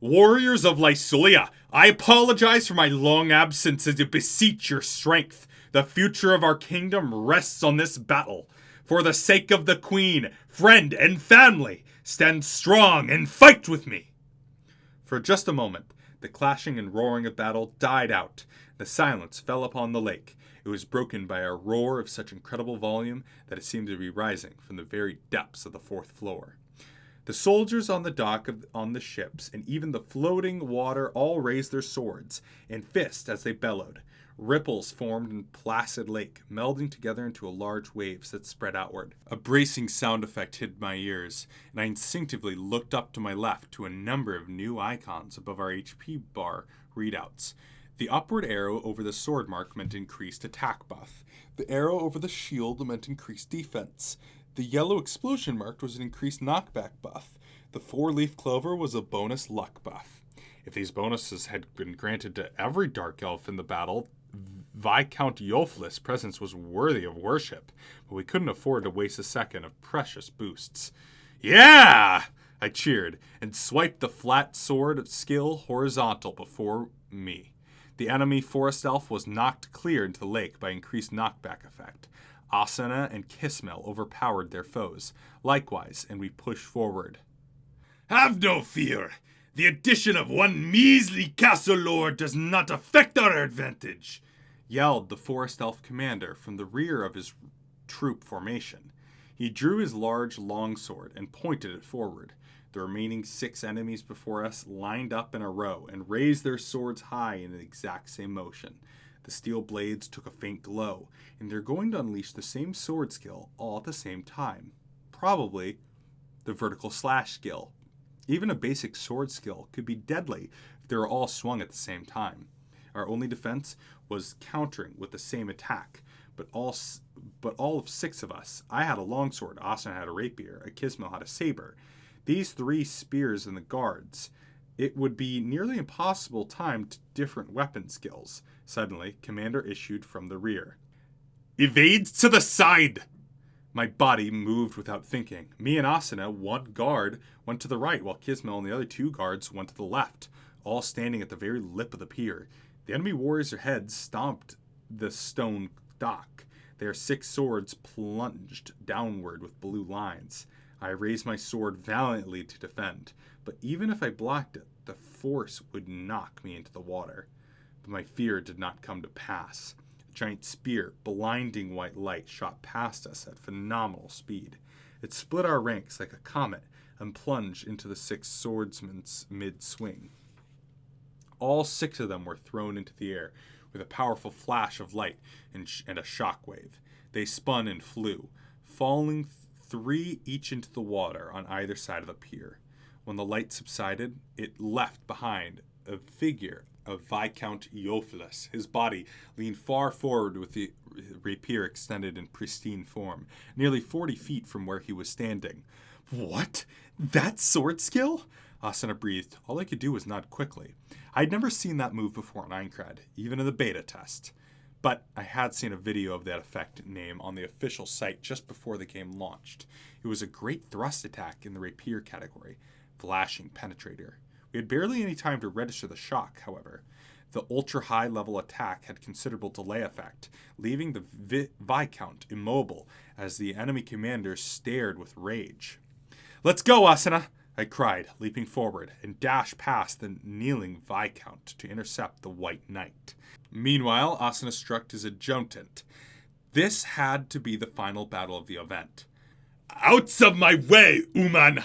"Warriors of Lysulia, I apologize for my long absence and to beseech your strength. The future of our kingdom rests on this battle. For the sake of the queen, friend, and family, stand strong and fight with me." For just a moment, the clashing and roaring of battle died out. The silence fell upon the lake. It was broken by a roar of such incredible volume that it seemed to be rising from the very depths of the 4th floor. The soldiers on the dock on the ships and even the floating water all raised their swords and fists as they bellowed. Ripples formed in placid lake, melding together into large waves that spread outward. A bracing sound effect hid my ears, and I instinctively looked up to my left to a number of new icons above our HP bar readouts. The upward arrow over the sword mark meant increased attack buff. The arrow over the shield meant increased defense. The yellow explosion mark was an increased knockback buff. The 4-leaf clover was a bonus luck buff. If these bonuses had been granted to every Dark Elf in the battle, Viscount Yosofilis' presence was worthy of worship, but we couldn't afford to waste a second of precious boosts. "Yeah!" I cheered, and swiped the flat sword of skill horizontal before me. The enemy Forest Elf was knocked clear into the lake by increased knockback effect. Asana and Kismel overpowered their foes, likewise, and we pushed forward. "Have no fear! The addition of one measly castle lord does not affect our advantage!" yelled the Forest Elf commander from the rear of his troop formation. He drew his large longsword and pointed it forward. The remaining 6 enemies before us lined up in a row and raised their swords high in the exact same motion. The steel blades took a faint glow, and they're going to unleash the same sword skill all at the same time. Probably the vertical slash skill. Even a basic sword skill could be deadly if they were all swung at the same time. Our only defense was countering with the same attack, but all of 6 of us. I had a longsword, Asuna had a rapier, Akismo had a saber. These 3 spears in the guards. It would be nearly impossible timed different weapon skills. Suddenly, Commander issued from the rear. "Evade to the side!" My body moved without thinking. Me and Asuna, one guard, went to the right, while Kismel and the other 2 guards went to the left, all standing at the very lip of the pier. The enemy warriors' heads stomped the stone dock. Their 6 swords plunged downward with blue lines. I raised my sword valiantly to defend, but even if I blocked it, the force would knock me into the water. But my fear did not come to pass. A giant spear, blinding white light, shot past us at phenomenal speed. It split our ranks like a comet and plunged into the 6 swordsmen's mid-swing. All 6 of them were thrown into the air with a powerful flash of light and a shockwave. They spun and flew, falling 3 each into the water on either side of the pier. When the light subsided, it left behind a figure of Viscount Yosofilis. His body leaned far forward with the rapier extended in pristine form, nearly 40 feet from where he was standing. "What? That sword skill?" Asuna breathed. All I could do was nod quickly. I'd never seen that move before in Aincrad, even in the beta test. But I had seen a video of that effect name on the official site just before the game launched. It was a great thrust attack in the rapier category, flashing penetrator. We had barely any time to register the shock, however. The ultra-high level attack had considerable delay effect, leaving the Viscount immobile as the enemy commander stared with rage. "Let's go, Asuna!" I cried, leaping forward, and dashed past the kneeling Viscount to intercept the White Knight. Meanwhile, Asuna struck his adjutant. This had to be the final battle of the event. "Out of my way, Uman!"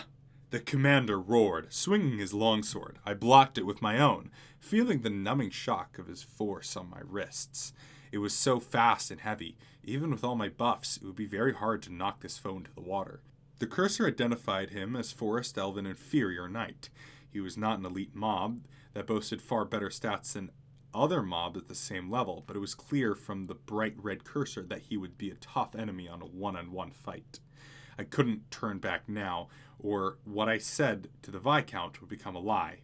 The commander roared, swinging his longsword. I blocked it with my own, feeling the numbing shock of his force on my wrists. It was so fast and heavy, even with all my buffs, it would be very hard to knock this foe into the water. The cursor identified him as Forest Elven Inferior Knight. He was not an elite mob that boasted far better stats than other mobs at the same level, but it was clear from the bright red cursor that he would be a tough enemy on a one-on-one fight. I couldn't turn back now, or what I said to the Viscount would become a lie.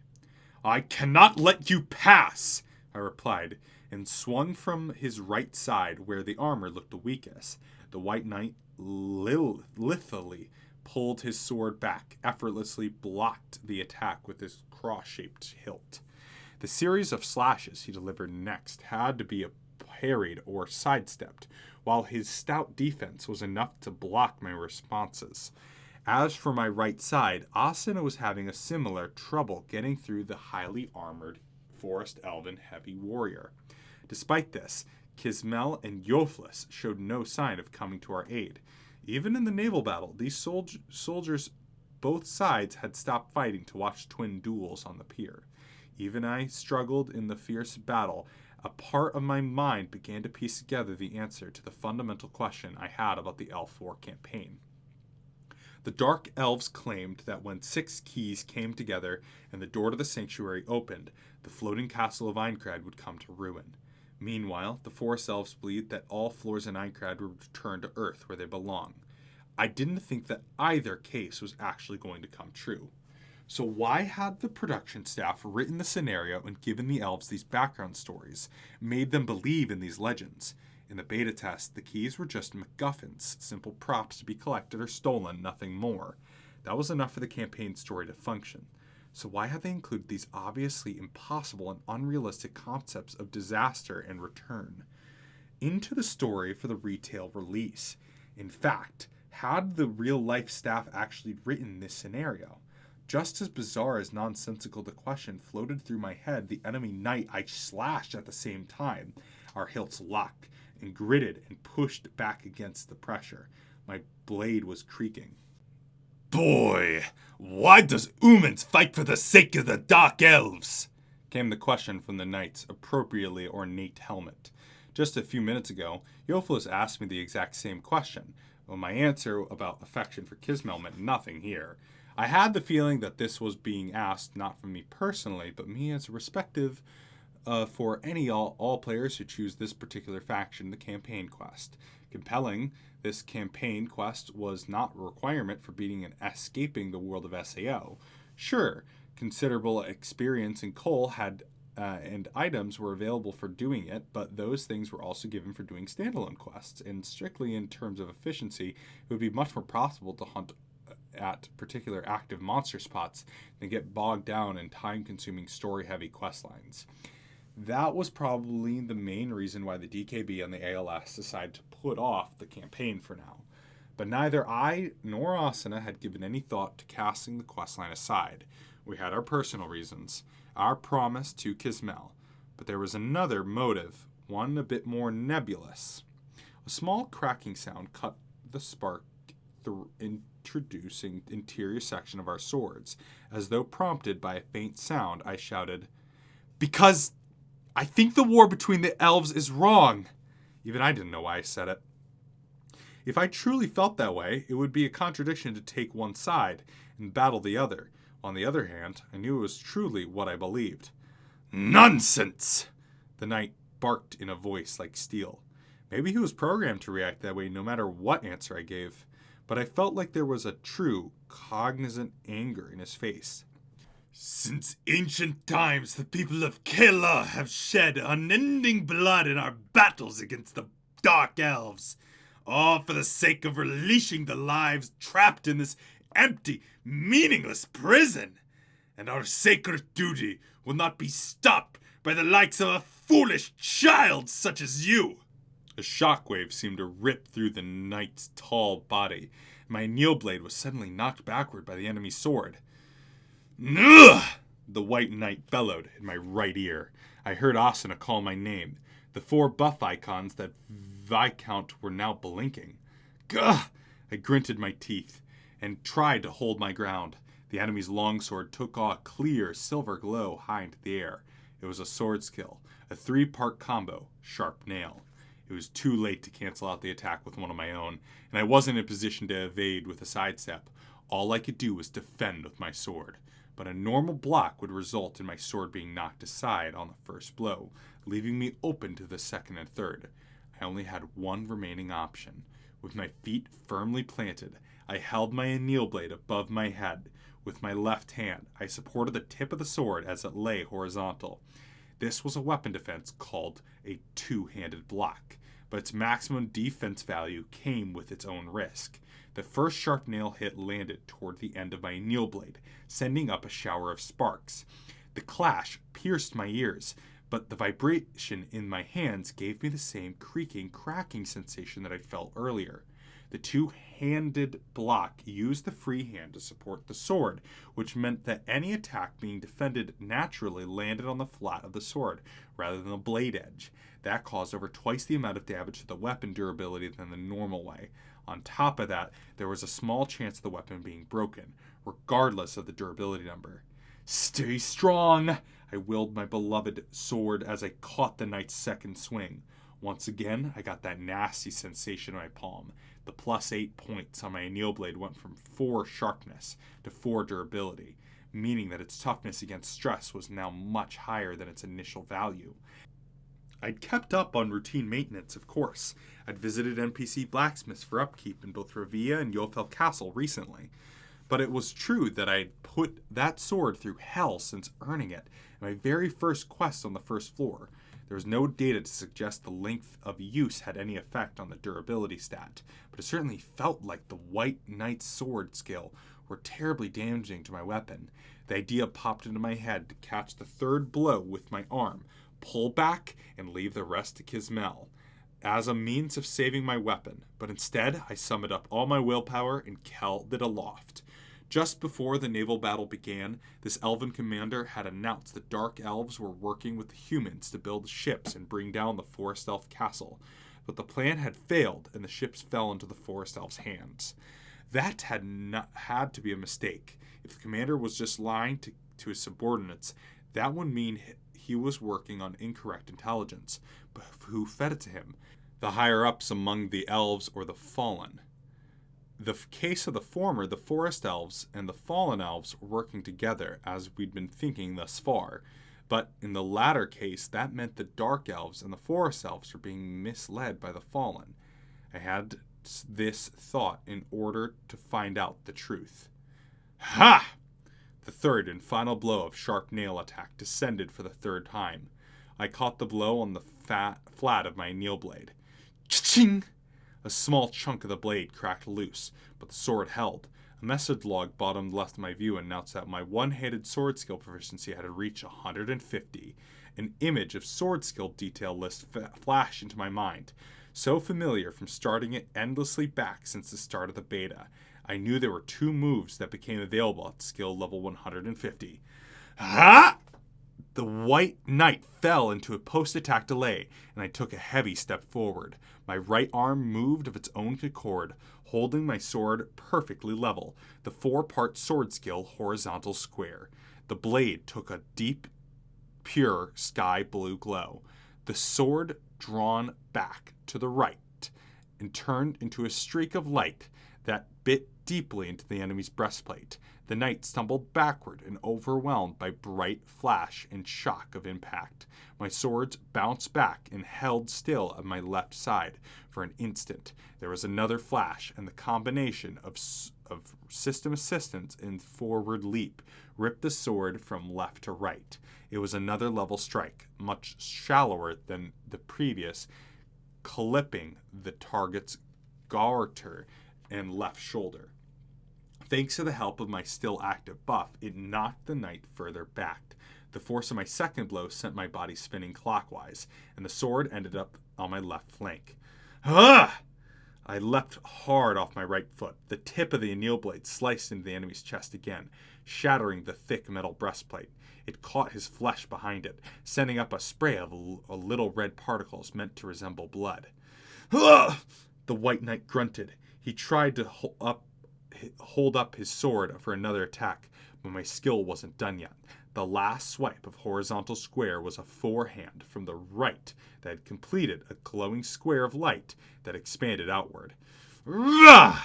"I cannot let you pass," I replied, and swung from his right side where the armor looked the weakest. The White Knight lithally pulled his sword back, effortlessly blocked the attack with his cross-shaped hilt. The series of slashes he delivered next had to be parried or sidestepped, while his stout defense was enough to block my responses. As for my right side, Asuna was having a similar trouble getting through the highly armored Forest Elven heavy warrior. Despite this, Kismel and Yosofilis showed no sign of coming to our aid. Even in the naval battle, these soldiers both sides had stopped fighting to watch twin duels on the pier. Even I struggled in the fierce battle. A part of my mind began to piece together the answer to the fundamental question I had about the Elf War campaign. The Dark Elves claimed that when 6 keys came together and the door to the sanctuary opened, the floating castle of Aincrad would come to ruin. Meanwhile, the Forest Elves believed that all floors in Aincrad would return to Earth where they belong. I didn't think that either case was actually going to come true. So why had the production staff written the scenario and given the elves these background stories, made them believe in these legends? In the beta test, the keys were just MacGuffins, simple props to be collected or stolen, nothing more. That was enough for the campaign story to function. So why had they included these obviously impossible and unrealistic concepts of disaster and return into the story for the retail release? In fact, had the real-life staff actually written this scenario? Just as bizarre as nonsensical the question floated through my head, the enemy knight I slashed at the same time. Our hilts locked and gritted and pushed back against the pressure. My blade was creaking. Boy, why does humans fight for the sake of the Dark Elves? Came the question from the knight's appropriately ornate helmet. Just a few minutes ago, Yosofilis asked me the exact same question. Well, my answer about affection for Kismel meant nothing here. I had the feeling that this was being asked not from me personally, but me as a respective for all players who choose this particular faction, the campaign quest. Compelling, this campaign quest was not a requirement for beating and escaping the world of SAO. Sure, considerable experience in coal had and items were available for doing it, but those things were also given for doing standalone quests, and strictly in terms of efficiency, it would be much more possible to hunt at particular active monster spots than get bogged down in time-consuming story-heavy quest lines. That was probably the main reason why the DKB and the ALS decided to put off the campaign for now. But neither I nor Asuna had given any thought to casting the questline aside. We had our personal reasons, our promise to Kismel, but there was another motive, one a bit more nebulous. A small cracking sound cut the spark introducing interior section of our swords. As though prompted by a faint sound, I shouted, "Because I think the war between the elves is wrong." Even I didn't know why I said it. If I truly felt that way, it would be a contradiction to take one side and battle the other. On the other hand, I knew it was truly what I believed. "Nonsense!" The knight barked in a voice like steel. Maybe he was programmed to react that way no matter what answer I gave, but I felt like there was a true, cognizant anger in his face. "Since ancient times, the people of Kela have shed unending blood in our battles against the Dark Elves, all for the sake of releasing the lives trapped in this empty, meaningless prison. And our sacred duty will not be stopped by the likes of a foolish child such as you." A shockwave seemed to rip through the knight's tall body. My kneel blade was suddenly knocked backward by the enemy's sword. "Ugh!" The white knight bellowed in my right ear. I heard Asuna call my name. The 4 buff icons that Viscount were now blinking. Gah! I gritted my teeth and tried to hold my ground. The enemy's longsword took a clear silver glow high into the air. It was a sword skill, a 3-part combo, sharp nail. It was too late to cancel out the attack with one of my own, and I wasn't in a position to evade with a sidestep. All I could do was defend with my sword. But a normal block would result in my sword being knocked aside on the first blow, leaving me open to the second and third. I only had one remaining option. With my feet firmly planted, I held my anneal blade above my head. With my left hand, I supported the tip of the sword as it lay horizontal. This was a weapon defense called a 2-handed block, but its maximum defense value came with its own risk. The first sharp nail hit landed toward the end of my anneal blade, sending up a shower of sparks. The clash pierced my ears, but the vibration in my hands gave me the same creaking, cracking sensation that I felt earlier. The 2-handed block used the free hand to support the sword, which meant that any attack being defended naturally landed on the flat of the sword, rather than the blade edge. That caused over twice the amount of damage to the weapon durability than the normal way. On top of that, there was a small chance of the weapon being broken, regardless of the durability number. "Stay strong!" I willed my beloved sword as I caught the knight's second swing. Once again, I got that nasty sensation in my palm. The +8 points on my anneal blade went from 4 sharpness to 4 durability, meaning that its toughness against stress was now much higher than its initial value. I'd kept up on routine maintenance, of course. I'd visited NPC blacksmiths for upkeep in both Revia and Yofel Castle recently. But it was true that I'd put that sword through hell since earning it in my very first quest on the first floor. There was no data to suggest the length of use had any effect on the durability stat, but it certainly felt like the White Knight's sword skill were terribly damaging to my weapon. The idea popped into my head to catch the third blow with my arm, pull back, and leave the rest to Kismel as a means of saving my weapon, but instead I summoned up all my willpower and held it aloft. Just before the naval battle began, this elven commander had announced the Dark Elves were working with the humans to build ships and bring down the Forest Elf castle, but the plan had failed and the ships fell into the Forest Elves' hands. That had to be a mistake. If the commander was just lying to his subordinates, that would mean he was working on incorrect intelligence. But who fed it to him? The higher-ups among the elves or the fallen? The case of the former, the forest elves and the fallen elves were working together, as we'd been thinking thus far. But in the latter case, that meant the dark elves and the forest elves were being misled by the fallen. I had this thought in order to find out the truth. Ha! The third and final blow of sharp nail attack descended for the third time. I caught the blow on the flat of my anneal blade. Ching! A small chunk of the blade cracked loose, but the sword held. A message log bottomed left of my view announced that my one-handed sword skill proficiency had reached 150. An image of sword skill detail list flashed into my mind. So familiar from starting it endlessly back since the start of the beta. I knew there were 2 moves that became available at skill level 150. Ha! The white knight fell into a post-attack delay, and I took a heavy step forward. My right arm moved of its own accord, holding my sword perfectly level, the 4-part sword skill horizontal square. The blade took a deep, pure sky blue glow. The sword drawn back to the right and turned into a streak of light that bit deeply into the enemy's breastplate. The knight stumbled backward and overwhelmed by bright flash and shock of impact. My swords bounced back and held still at my left side. For an instant, there was another flash, and the combination of system assistance and forward leap ripped the sword from left to right. It was another level strike, much shallower than the previous, clipping the target's garter and left shoulder. Thanks to the help of my still active buff, it knocked the knight further back. The force of my second blow sent my body spinning clockwise, and the sword ended up on my left flank. Ah! I leapt hard off my right foot. The tip of the anneal blade sliced into the enemy's chest again, shattering the thick metal breastplate. It caught his flesh behind it, sending up a spray of little red particles meant to resemble blood. Ah! The white knight grunted. He tried to hold up his sword for another attack, but my skill wasn't done yet. The last swipe of horizontal square was a forehand from the right that had completed a glowing square of light that expanded outward. Rah!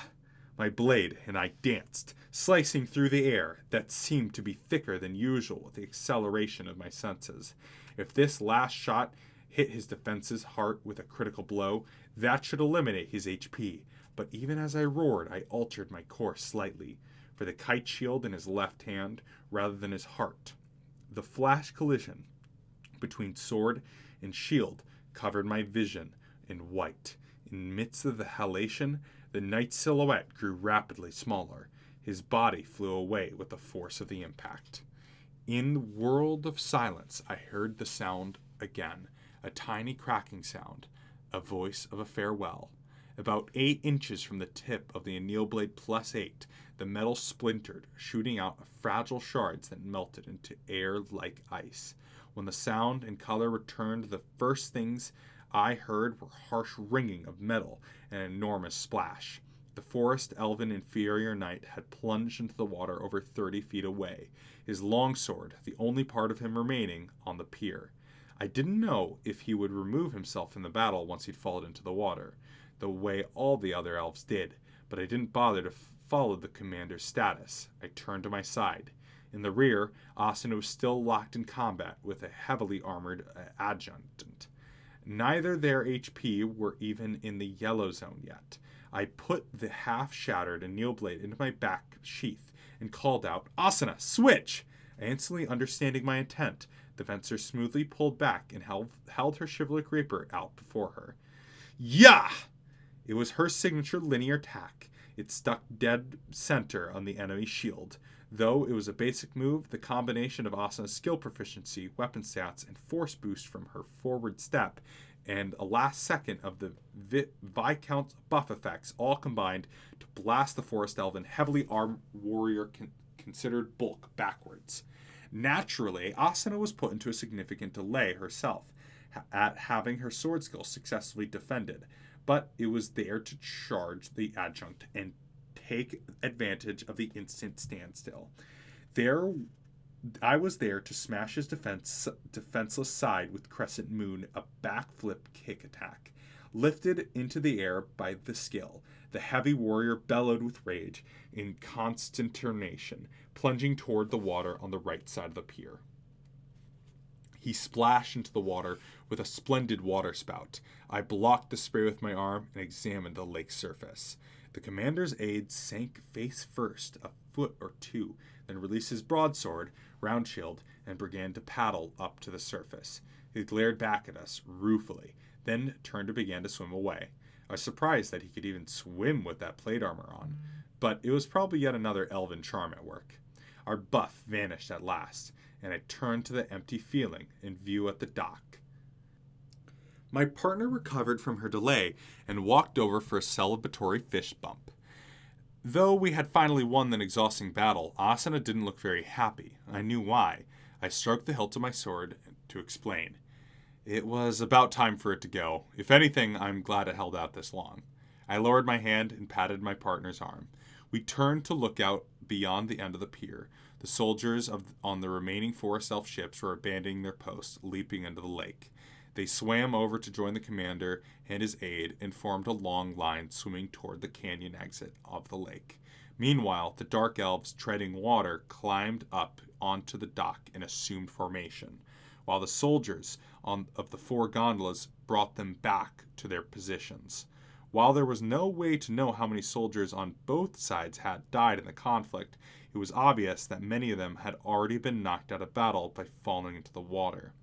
My blade and I danced, slicing through the air that seemed to be thicker than usual with the acceleration of my senses. If this last shot hit his defense's heart with a critical blow, that should eliminate his HP. But even as I roared, I altered my course slightly, for the kite shield in his left hand rather than his heart. The flash collision between sword and shield covered my vision in white. In the midst of the halation, the knight's silhouette grew rapidly smaller. His body flew away with the force of the impact. In the world of silence, I heard the sound again, a tiny cracking sound, a voice of a farewell. About 8 inches from the tip of the anneal blade +8, the metal splintered, shooting out fragile shards that melted into air like ice. When the sound and color returned, the first things I heard were harsh ringing of metal and an enormous splash. The forest elven inferior knight had plunged into the water over 30 feet away, his longsword, the only part of him remaining, on the pier. I didn't know if he would remove himself in the battle once he'd fallen into the water, the way all the other elves did, but I didn't bother to follow the commander's status. I turned to my side. In the rear, Asuna was still locked in combat with a heavily armored adjutant. Neither their HP were even in the yellow zone yet. I put the half-shattered anneal blade into my back sheath and called out, "Asuna, switch!" Instantly understanding my intent, the fencer smoothly pulled back and held her chivalric rapier out before her. Yah! It was her signature linear attack. It stuck dead center on the enemy's shield. Though it was a basic move, the combination of Asuna's skill proficiency, weapon stats, and force boost from her forward step, and a last second of the Viscount's buff effects all combined to blast the forest elven heavily armed warrior considered bulk backwards. Naturally, Asuna was put into a significant delay herself at having her sword skill successfully defended, but it was there to charge the adjunct and take advantage of the instant standstill. I was there to smash his defenseless side with Crescent Moon, a backflip kick attack. Lifted into the air by the skill, the heavy warrior bellowed with rage in consternation, plunging toward the water on the right side of the pier. He splashed into the water with a splendid water spout. I blocked the spray with my arm and examined the lake's surface. The commander's aide sank face first a foot or two, then released his broadsword, round shield, and began to paddle up to the surface. He glared back at us ruefully, then turned and began to swim away. I was surprised that he could even swim with that plate armor on, but it was probably yet another elven charm at work. Our buff vanished at last, and I turned to the empty feeling in view at the dock. My partner recovered from her delay and walked over for a celebratory fist bump. Though we had finally won an exhausting battle, Asuna didn't look very happy. I knew why. I stroked the hilt of my sword to explain. It was about time for it to go. If anything, I'm glad it held out this long. I lowered my hand and patted my partner's arm. We turned to look out beyond the end of the pier. The soldiers on the remaining Forest Elf ships were abandoning their posts, leaping into the lake. They swam over to join the commander and his aide and formed a long line swimming toward the canyon exit of the lake. Meanwhile, the dark elves treading water climbed up onto the dock and assumed formation, while the soldiers of the 4 gondolas brought them back to their positions. While there was no way to know how many soldiers on both sides had died in the conflict, it was obvious that many of them had already been knocked out of battle by falling into the water.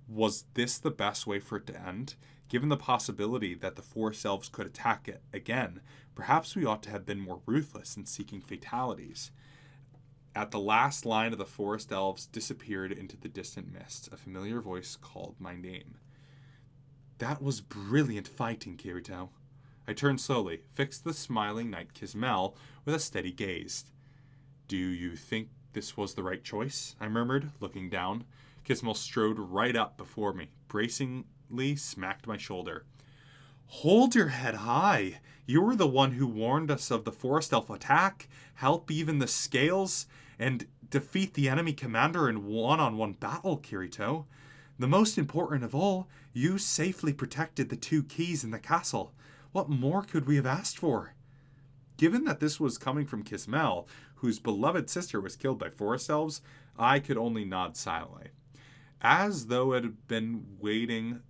Was this the best way for it to end? Given the possibility that the Forest Elves could attack it again, perhaps we ought to have been more ruthless in seeking fatalities. At the last line of the Forest Elves disappeared into the distant mist, a familiar voice called my name. That was brilliant fighting, Kirito. I turned slowly, fixed the smiling knight Kismel with a steady gaze. Do you think this was the right choice? I murmured, looking down. Kismel strode right up before me, bracingly smacked my shoulder. Hold your head high. You were the one who warned us of the Forest Elf attack, help even the scales, and defeat the enemy commander in one-on-one battle, Kirito. The most important of all, you safely protected the 2 keys in the castle. What more could we have asked for? Given that this was coming from Kismel, whose beloved sister was killed by Forest Elves, I could only nod silently. As though it had been waiting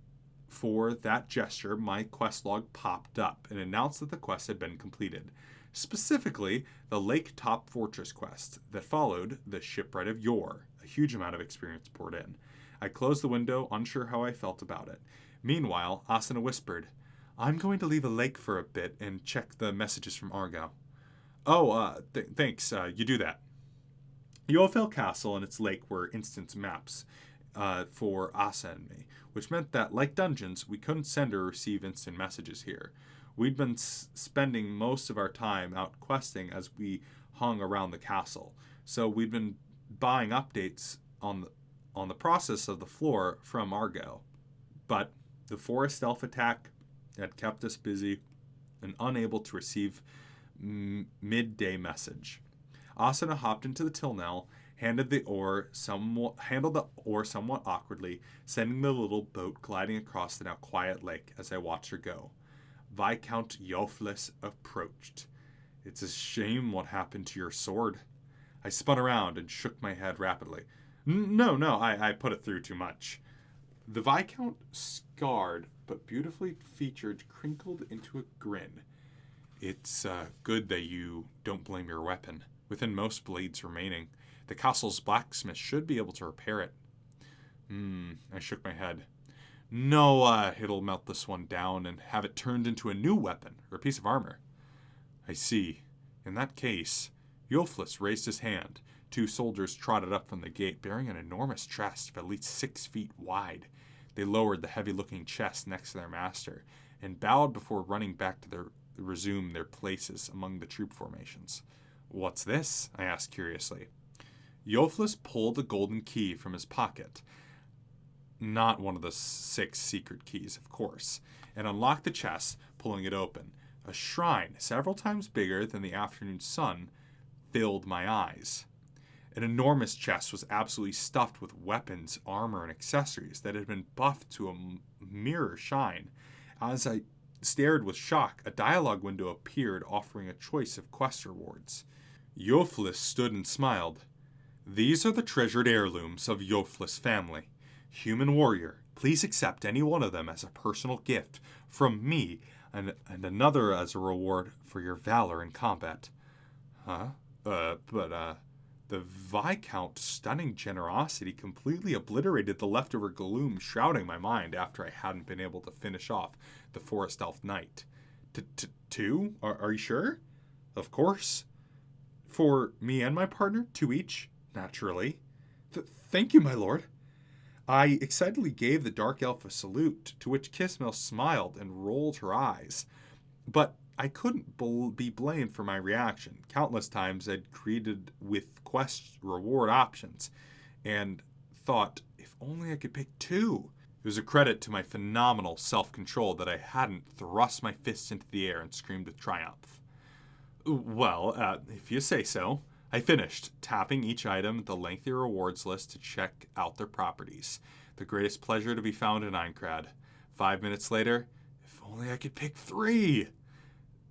for that gesture, my quest log popped up and announced that the quest had been completed. Specifically, the Lake Top Fortress quest that followed the Shipwright of Yore. A huge amount of experience poured in. I closed the window, unsure how I felt about it. Meanwhile, Asuna whispered, I'm going to leave a lake for a bit and check the messages from Argo. Thanks, you do that. Yofel Castle and its lake were instance maps for Asa and me, which meant that, like dungeons, we couldn't send or receive instant messages here. We'd been spending most of our time out questing as we hung around the castle, so we'd been buying updates on the process of the floor from Argo. But the Forest Elf attack had kept us busy and unable to receive midday message. Asuna hopped into the Tilnell, handled the oar somewhat awkwardly, sending the little boat gliding across the now quiet lake as I watched her go. Viscount Yosofilis approached. It's a shame what happened to your sword. I spun around and shook my head rapidly. No, I put it through too much. The Viscount, scarred but beautifully featured, crinkled into a grin. It's good that you don't blame your weapon. Within most blades remaining, the castle's blacksmith should be able to repair it. I shook my head. No, it'll melt this one down and have it turned into a new weapon or a piece of armor. I see. In that case, Yosofilis raised his hand. 2 soldiers trotted up from the gate, bearing an enormous chest of at least 6 feet wide. They lowered the heavy-looking chest next to their master and bowed before running back to resume their places among the troop formations. What's this? I asked curiously. Yosofilis pulled a golden key from his pocket. Not one of the 6 secret keys, of course, and unlocked the chest, pulling it open. A shrine several times bigger than the afternoon sun filled my eyes. An enormous chest was absolutely stuffed with weapons, armor, and accessories that had been buffed to a mirror shine. As I stared with shock, a dialogue window appeared offering a choice of quest rewards. Yosofilis stood and smiled. These are the treasured heirlooms of Yosofilis family. Human warrior, please accept any one of them as a personal gift from me and another as a reward for your valor in combat. The Viscount's stunning generosity completely obliterated the leftover gloom shrouding my mind after I hadn't been able to finish off the Forest Elf Knight. Two? Are you sure? Of course. For me and my partner, 2 each, naturally. Thank you, my lord. I excitedly gave the Dark Elf a salute, to which Kismel smiled and rolled her eyes. But I couldn't be blamed for my reaction. Countless times I'd greeted with quest reward options, and thought, if only I could pick 2. It was a credit to my phenomenal self-control that I hadn't thrust my fists into the air and screamed with triumph. Well, if you say so. I finished, tapping each item at the lengthy rewards list to check out their properties. The greatest pleasure to be found in Aincrad. 5 minutes later, if only I could pick 3.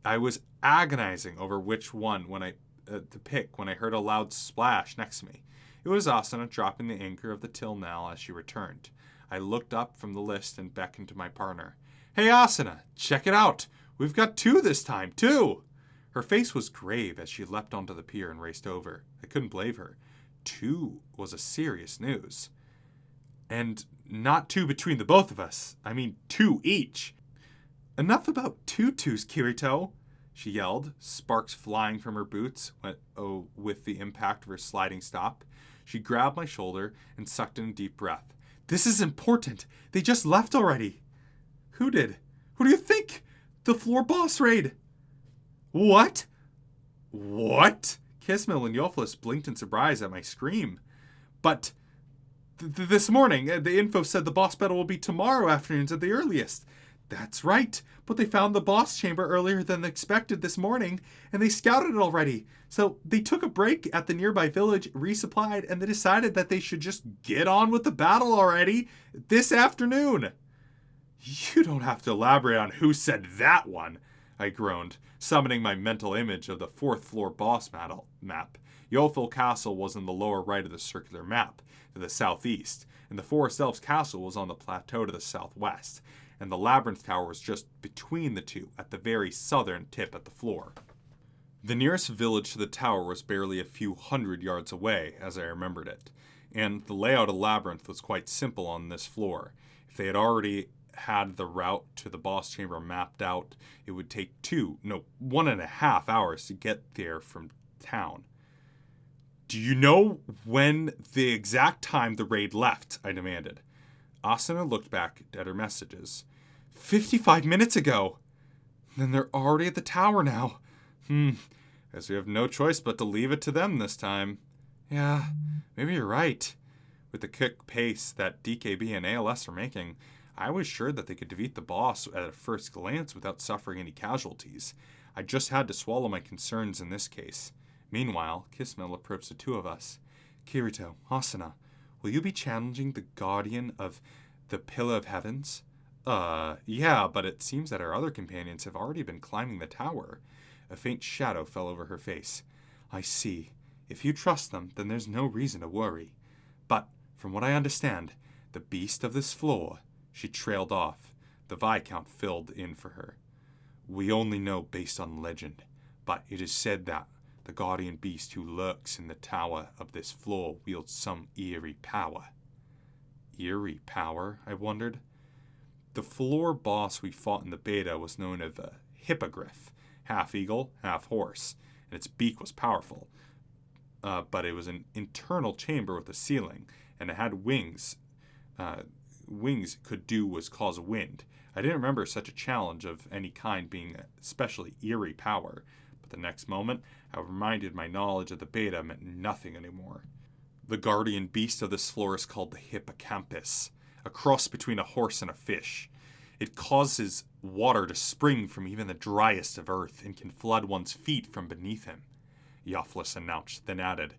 I was agonizing over which one to pick when I heard a loud splash next to me. It was Asuna dropping the anchor of the Tilnell as she returned. I looked up from the list and beckoned to my partner. Hey Asuna, check it out! We've got 2 this time, 2! Her face was grave as she leapt onto the pier and raced over. I couldn't blame her. 2 was a serious news. And not 2 between the both of us. I mean 2 each. Enough about tutus, Kirito, she yelled, sparks flying from her boots with the impact of her sliding stop. She grabbed my shoulder and sucked in a deep breath. This is important. They just left already. Who did? Who do you think? The floor boss raid. What? What? Kismel and Yosofilis blinked in surprise at my scream. But this morning, the info said the boss battle will be tomorrow afternoons at the earliest. That's right, but they found the boss chamber earlier than expected this morning, and they scouted it already. So they took a break at the nearby village, resupplied, and they decided that they should just get on with the battle already this afternoon. You don't have to elaborate on who said that one, I groaned, summoning my mental image of the 4th floor boss map. Yosofilis Castle was in the lower right of the circular map, to the southeast, and the Forest Elf's castle was on the plateau to the southwest, and the Labyrinth Tower was just between the two, at the very southern tip of the floor. The nearest village to the tower was barely a few hundred yards away, as I remembered it, and the layout of Labyrinth was quite simple on this floor. If they had already had the route to the boss chamber mapped out, it would take 1.5 hours to get there from town. Do you know when the exact time the raid left? I demanded. Asuna looked back at her messages. 55 minutes ago. Then they're already at the tower now. Guess we have no choice but to leave it to them this time. Yeah, maybe you're right. With the quick pace that DKB and ALS are making, I was sure that they could defeat the boss at a first glance without suffering any casualties. I just had to swallow my concerns in this case. Meanwhile, Kismel approached the 2 of us. Kirito, Asuna, will you be challenging the Guardian of the Pillar of Heavens? Yeah, but it seems that our other companions have already been climbing the tower. A faint shadow fell over her face. I see. If you trust them, then there's no reason to worry. But, from what I understand, the beast of this floor... She trailed off. The Viscount filled in for her. We only know based on legend, but it is said that the guardian beast who lurks in the tower of this floor wields some eerie power. Eerie power, I wondered. The floor boss we fought in the beta was known as a hippogriff, half eagle, half horse, and its beak was powerful. But it was an internal chamber with a ceiling, and it had wings. Wings could do was cause wind. I didn't remember such a challenge of any kind being a especially eerie power, but the next moment I was reminded my knowledge of the beta meant nothing anymore. The guardian beast of this floor is called the hippocampus, a cross between a horse and a fish. It causes water to spring from even the driest of earth and can flood one's feet from beneath him, Yosofilis announced, then added,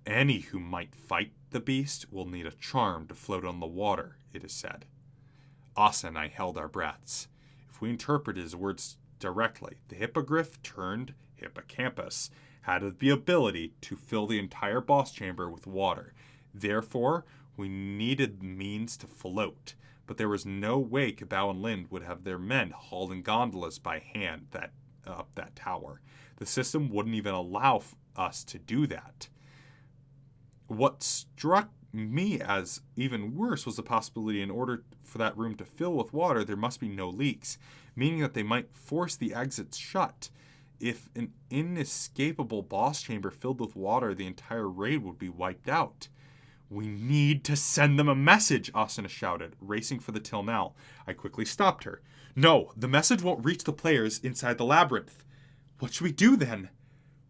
any who might fight the beast will need a charm to float on the water, it is said. Asa and I held our breaths. If we interpret his words directly, the hippogriff turned hippocampus had the ability to fill the entire boss chamber with water. Therefore, we needed means to float, but there was no way Cabal and Lind would have their men hauled in gondolas by hand up that tower. The system wouldn't even allow us to do that. What struck me as even worse was the possibility in order for that room to fill with water, there must be no leaks, meaning that they might force the exits shut. If an inescapable boss chamber filled with water, the entire raid would be wiped out. We need to send them a message, Asuna shouted, racing for the Tilnell. I quickly stopped her. No, the message won't reach the players inside the labyrinth. What should we do then?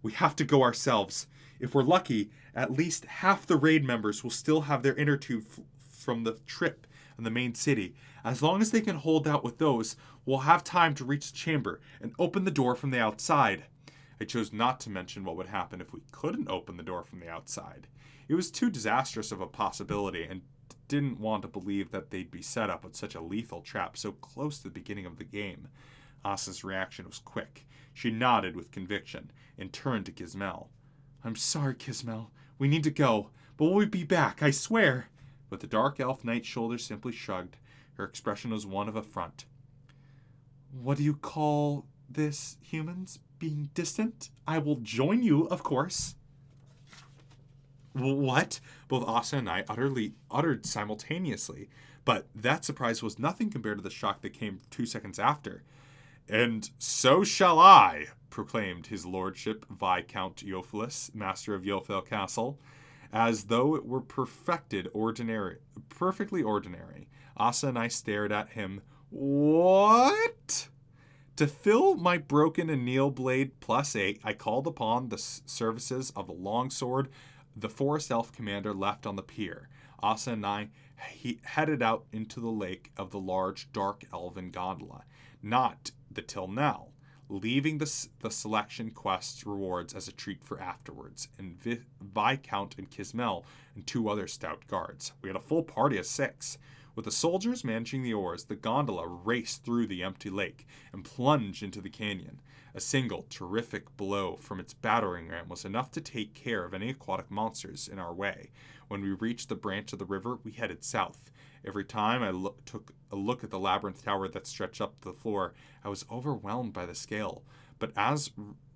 We have to go ourselves. If we're lucky, at least half the raid members will still have their inner tube from the trip in the main city. As long as they can hold out with those, we'll have time to reach the chamber and open the door from the outside. I chose not to mention what would happen if we couldn't open the door from the outside. It was too disastrous of a possibility and didn't want to believe that they'd be set up with such a lethal trap so close to the beginning of the game. Asa's reaction was quick. She nodded with conviction and turned to Kismel. I'm sorry, Kismel. We need to go, but we'll be back, I swear. But the dark elf knight's shoulders simply shrugged. Her expression was one of affront. What do you call this, humans? Being distant? I will join you, of course. What? Both Asa and I uttered simultaneously, but that surprise was nothing compared to the shock that came 2 seconds after. And so shall I, proclaimed his lordship Viscount Yosofilis, master of Yofel Castle, as though it were perfectly ordinary. Asa and I stared at him. What? To fill my broken anneal blade +8, I called upon the services of the longsword the forest elf commander left on the pier. Asa and I headed out into the lake of the large dark elven gondola, not the Tilnell, leaving the selection quest rewards as a treat for afterwards, and Viscount and Kismel and 2 other stout guards. We had a full party of 6. With the soldiers managing the oars, the gondola raced through the empty lake and plunged into the canyon. A single terrific blow from its battering ram was enough to take care of any aquatic monsters in our way. When we reached the branch of the river, we headed south. Every time I took a look at the labyrinth tower that stretched up to the floor, I was overwhelmed by the scale. But as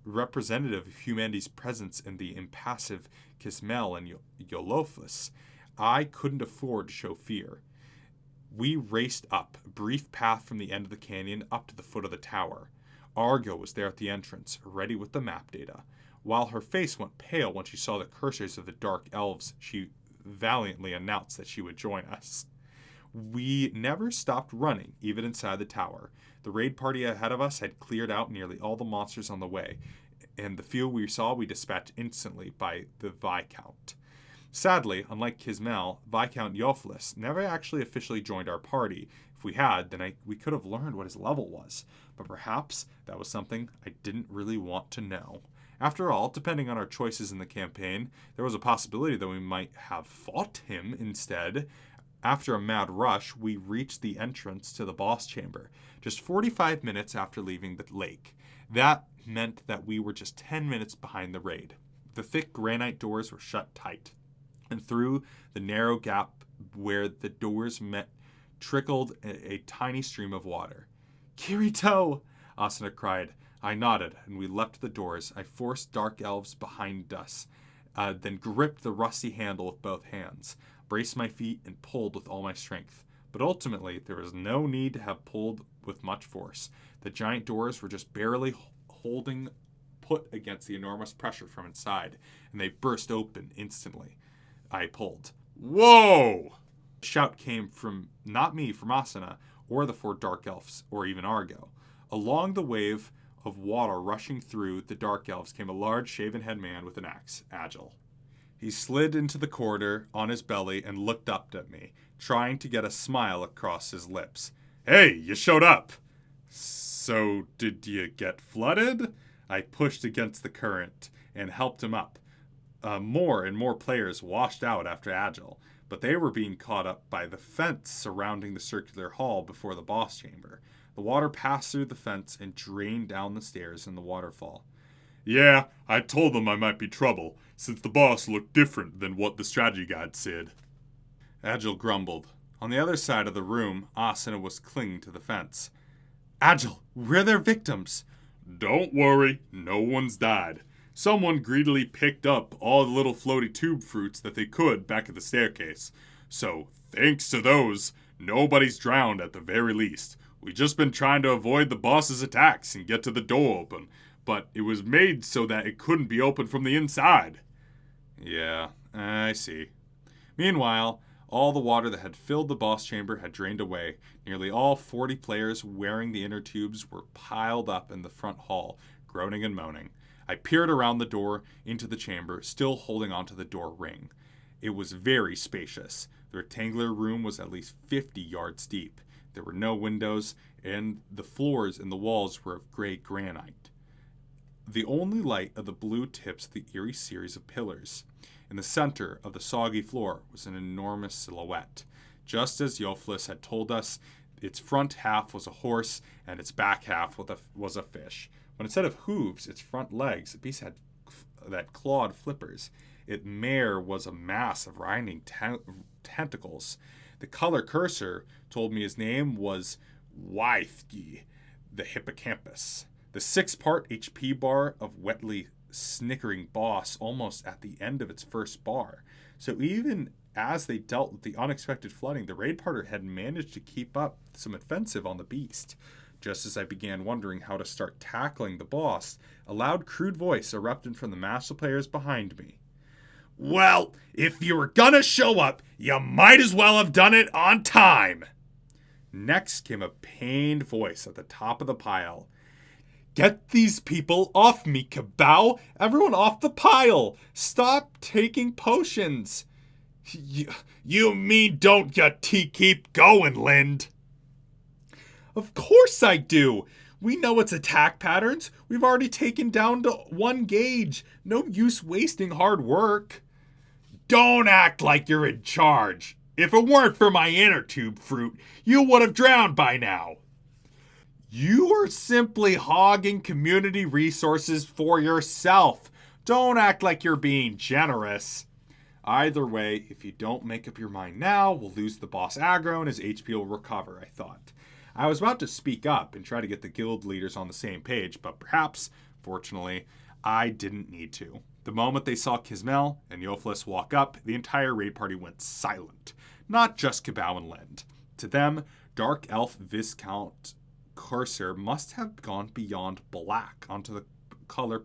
representative of humanity's presence in the impassive Kismel and Yosofilis, I couldn't afford to show fear. We raced up, a brief path from the end of the canyon up to the foot of the tower. Argo was there at the entrance, ready with the map data. While her face went pale when she saw the cursors of the dark elves, she valiantly announced that she would join us. We never stopped running, even inside the tower. The raid party ahead of us had cleared out nearly all the monsters on the way, and the few we saw we dispatched instantly by the Viscount. Sadly, unlike Kismel, Viscount Yosofilis never actually officially joined our party. If we had, then we could have learned what his level was. But perhaps that was something I didn't really want to know. After all, depending on our choices in the campaign, there was a possibility that we might have fought him instead. After a mad rush, we reached the entrance to the boss chamber, just 45 minutes after leaving the lake. That meant that we were just 10 minutes behind the raid. The thick granite doors were shut tight, and through the narrow gap where the doors met trickled a tiny stream of water. Kirito! Asuna cried. I nodded, and we leapt the doors. I forced dark elves behind us, then gripped the rusty handle with both hands, braced my feet, and pulled with all my strength. But ultimately, there was no need to have pulled with much force. The giant doors were just barely holding put against the enormous pressure from inside, and they burst open instantly. I pulled. Whoa! A shout came from, not me, from Asuna, or the 4 dark elves, or even Argo. Along the wave of water rushing through the dark elves came a large shaven-head man with an axe, agile. He slid into the corridor on his belly and looked up at me, trying to get a smile across his lips. Hey, you showed up. So, did you get flooded? I pushed against the current and helped him up. More and more players washed out after Agile, but they were being caught up by the fence surrounding the circular hall before the boss chamber. The water passed through the fence and drained down the stairs in the waterfall. Yeah, I told them I might be trouble, since the boss looked different than what the strategy guide said. Agile grumbled. On the other side of the room, Asuna was clinging to the fence. Agile, we're their victims. Don't worry, no one's died. Someone greedily picked up all the little floaty tube fruits that they could back at the staircase. So, thanks to those, nobody's drowned at the very least. We've just been trying to avoid the boss's attacks and get to the door open, but it was made so that it couldn't be opened from the inside. Yeah, I see. Meanwhile, all the water that had filled the boss chamber had drained away. Nearly all 40 players wearing the inner tubes were piled up in the front hall, groaning and moaning. I peered around the door into the chamber, still holding onto the door ring. It was very spacious. The rectangular room was at least 50 yards deep. There were no windows, and the floors and the walls were of gray granite. The only light of the blue tips of the eerie series of pillars. In the center of the soggy floor was an enormous silhouette. Just as Yosofilis had told us, its front half was a horse and its back half was a fish. But instead of hooves, its front legs, the beast had that clawed flippers. Its mare was a mass of writhing tentacles. The color cursor told me his name was Withgi, the hippocampus. The 6-part HP bar of wetly snickering boss almost at the end of its first bar. So even as they dealt with the unexpected flooding, the raid party had managed to keep up some offensive on the beast. Just as I began wondering how to start tackling the boss, a loud, crude voice erupted from the master players behind me. Well, if you were gonna show up, you might as well have done it on time. Next came a pained voice at the top of the pile. Get these people off me, Kabao! Everyone off the pile! Stop taking potions! You mean don't ya keep going, Lind? Of course I do! We know its attack patterns. We've already taken down to 1 gauge. No use wasting hard work. Don't act like you're in charge. If it weren't for my inner tube fruit, you would have drowned by now. You are simply hogging community resources for yourself. Don't act like you're being generous. Either way, if you don't make up your mind now, we'll lose the boss aggro and his HP will recover, I thought. I was about to speak up and try to get the guild leaders on the same page, but perhaps, fortunately, I didn't need to. The moment they saw Kismel and Yosofilis walk up, the entire raid party went silent. Not just Kabao and Lind. To them, Dark Elf Viscount Cursor must have gone beyond black onto the color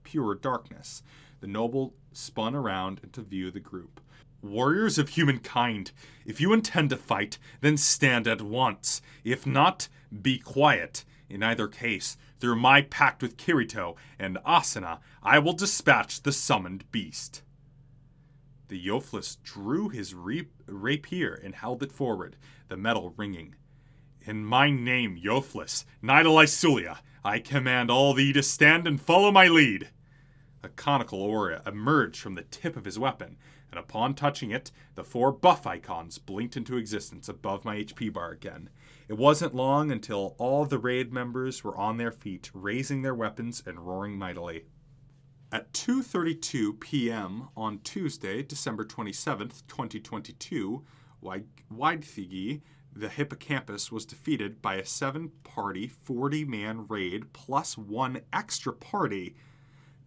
pure darkness. The noble spun around into view of the group. Warriors of humankind, if you intend to fight, then stand at once. If not, be quiet. In either case, through my pact with Kirito and Asuna, I will dispatch the summoned beast. The Yosofilis drew his rapier and held it forward, the metal ringing. In my name, Yosofilis, Knight of Lysulia, I command all thee to stand and follow my lead. A conical aura emerged from the tip of his weapon, and upon touching it, the 4 buff icons blinked into existence above my HP bar again. It wasn't long until all the raid members were on their feet, raising their weapons and roaring mightily. At 2:32 p.m. on Tuesday, December 27th, 2022, Withgi, the hippocampus, was defeated by a 7-party, 40-man raid plus 1 extra party.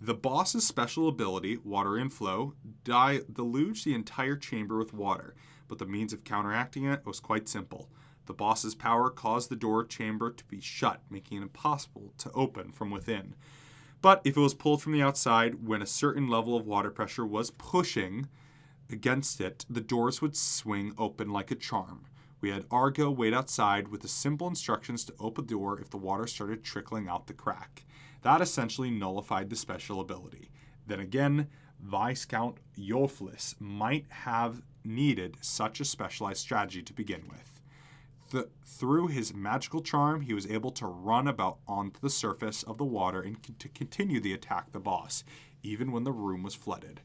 The boss's special ability, Water Inflow, deluged the entire chamber with water, but the means of counteracting it was quite simple. The boss's power caused the door chamber to be shut, making it impossible to open from within. But if it was pulled from the outside, when a certain level of water pressure was pushing against it, the doors would swing open like a charm. We had Argo wait outside with the simple instructions to open the door if the water started trickling out the crack. That essentially nullified the special ability. Then again, Viscount Yosofilis might have needed such a specialized strategy to begin with. Through his magical charm, he was able to run about onto the surface of the water and to continue the attack the boss, even when the room was flooded.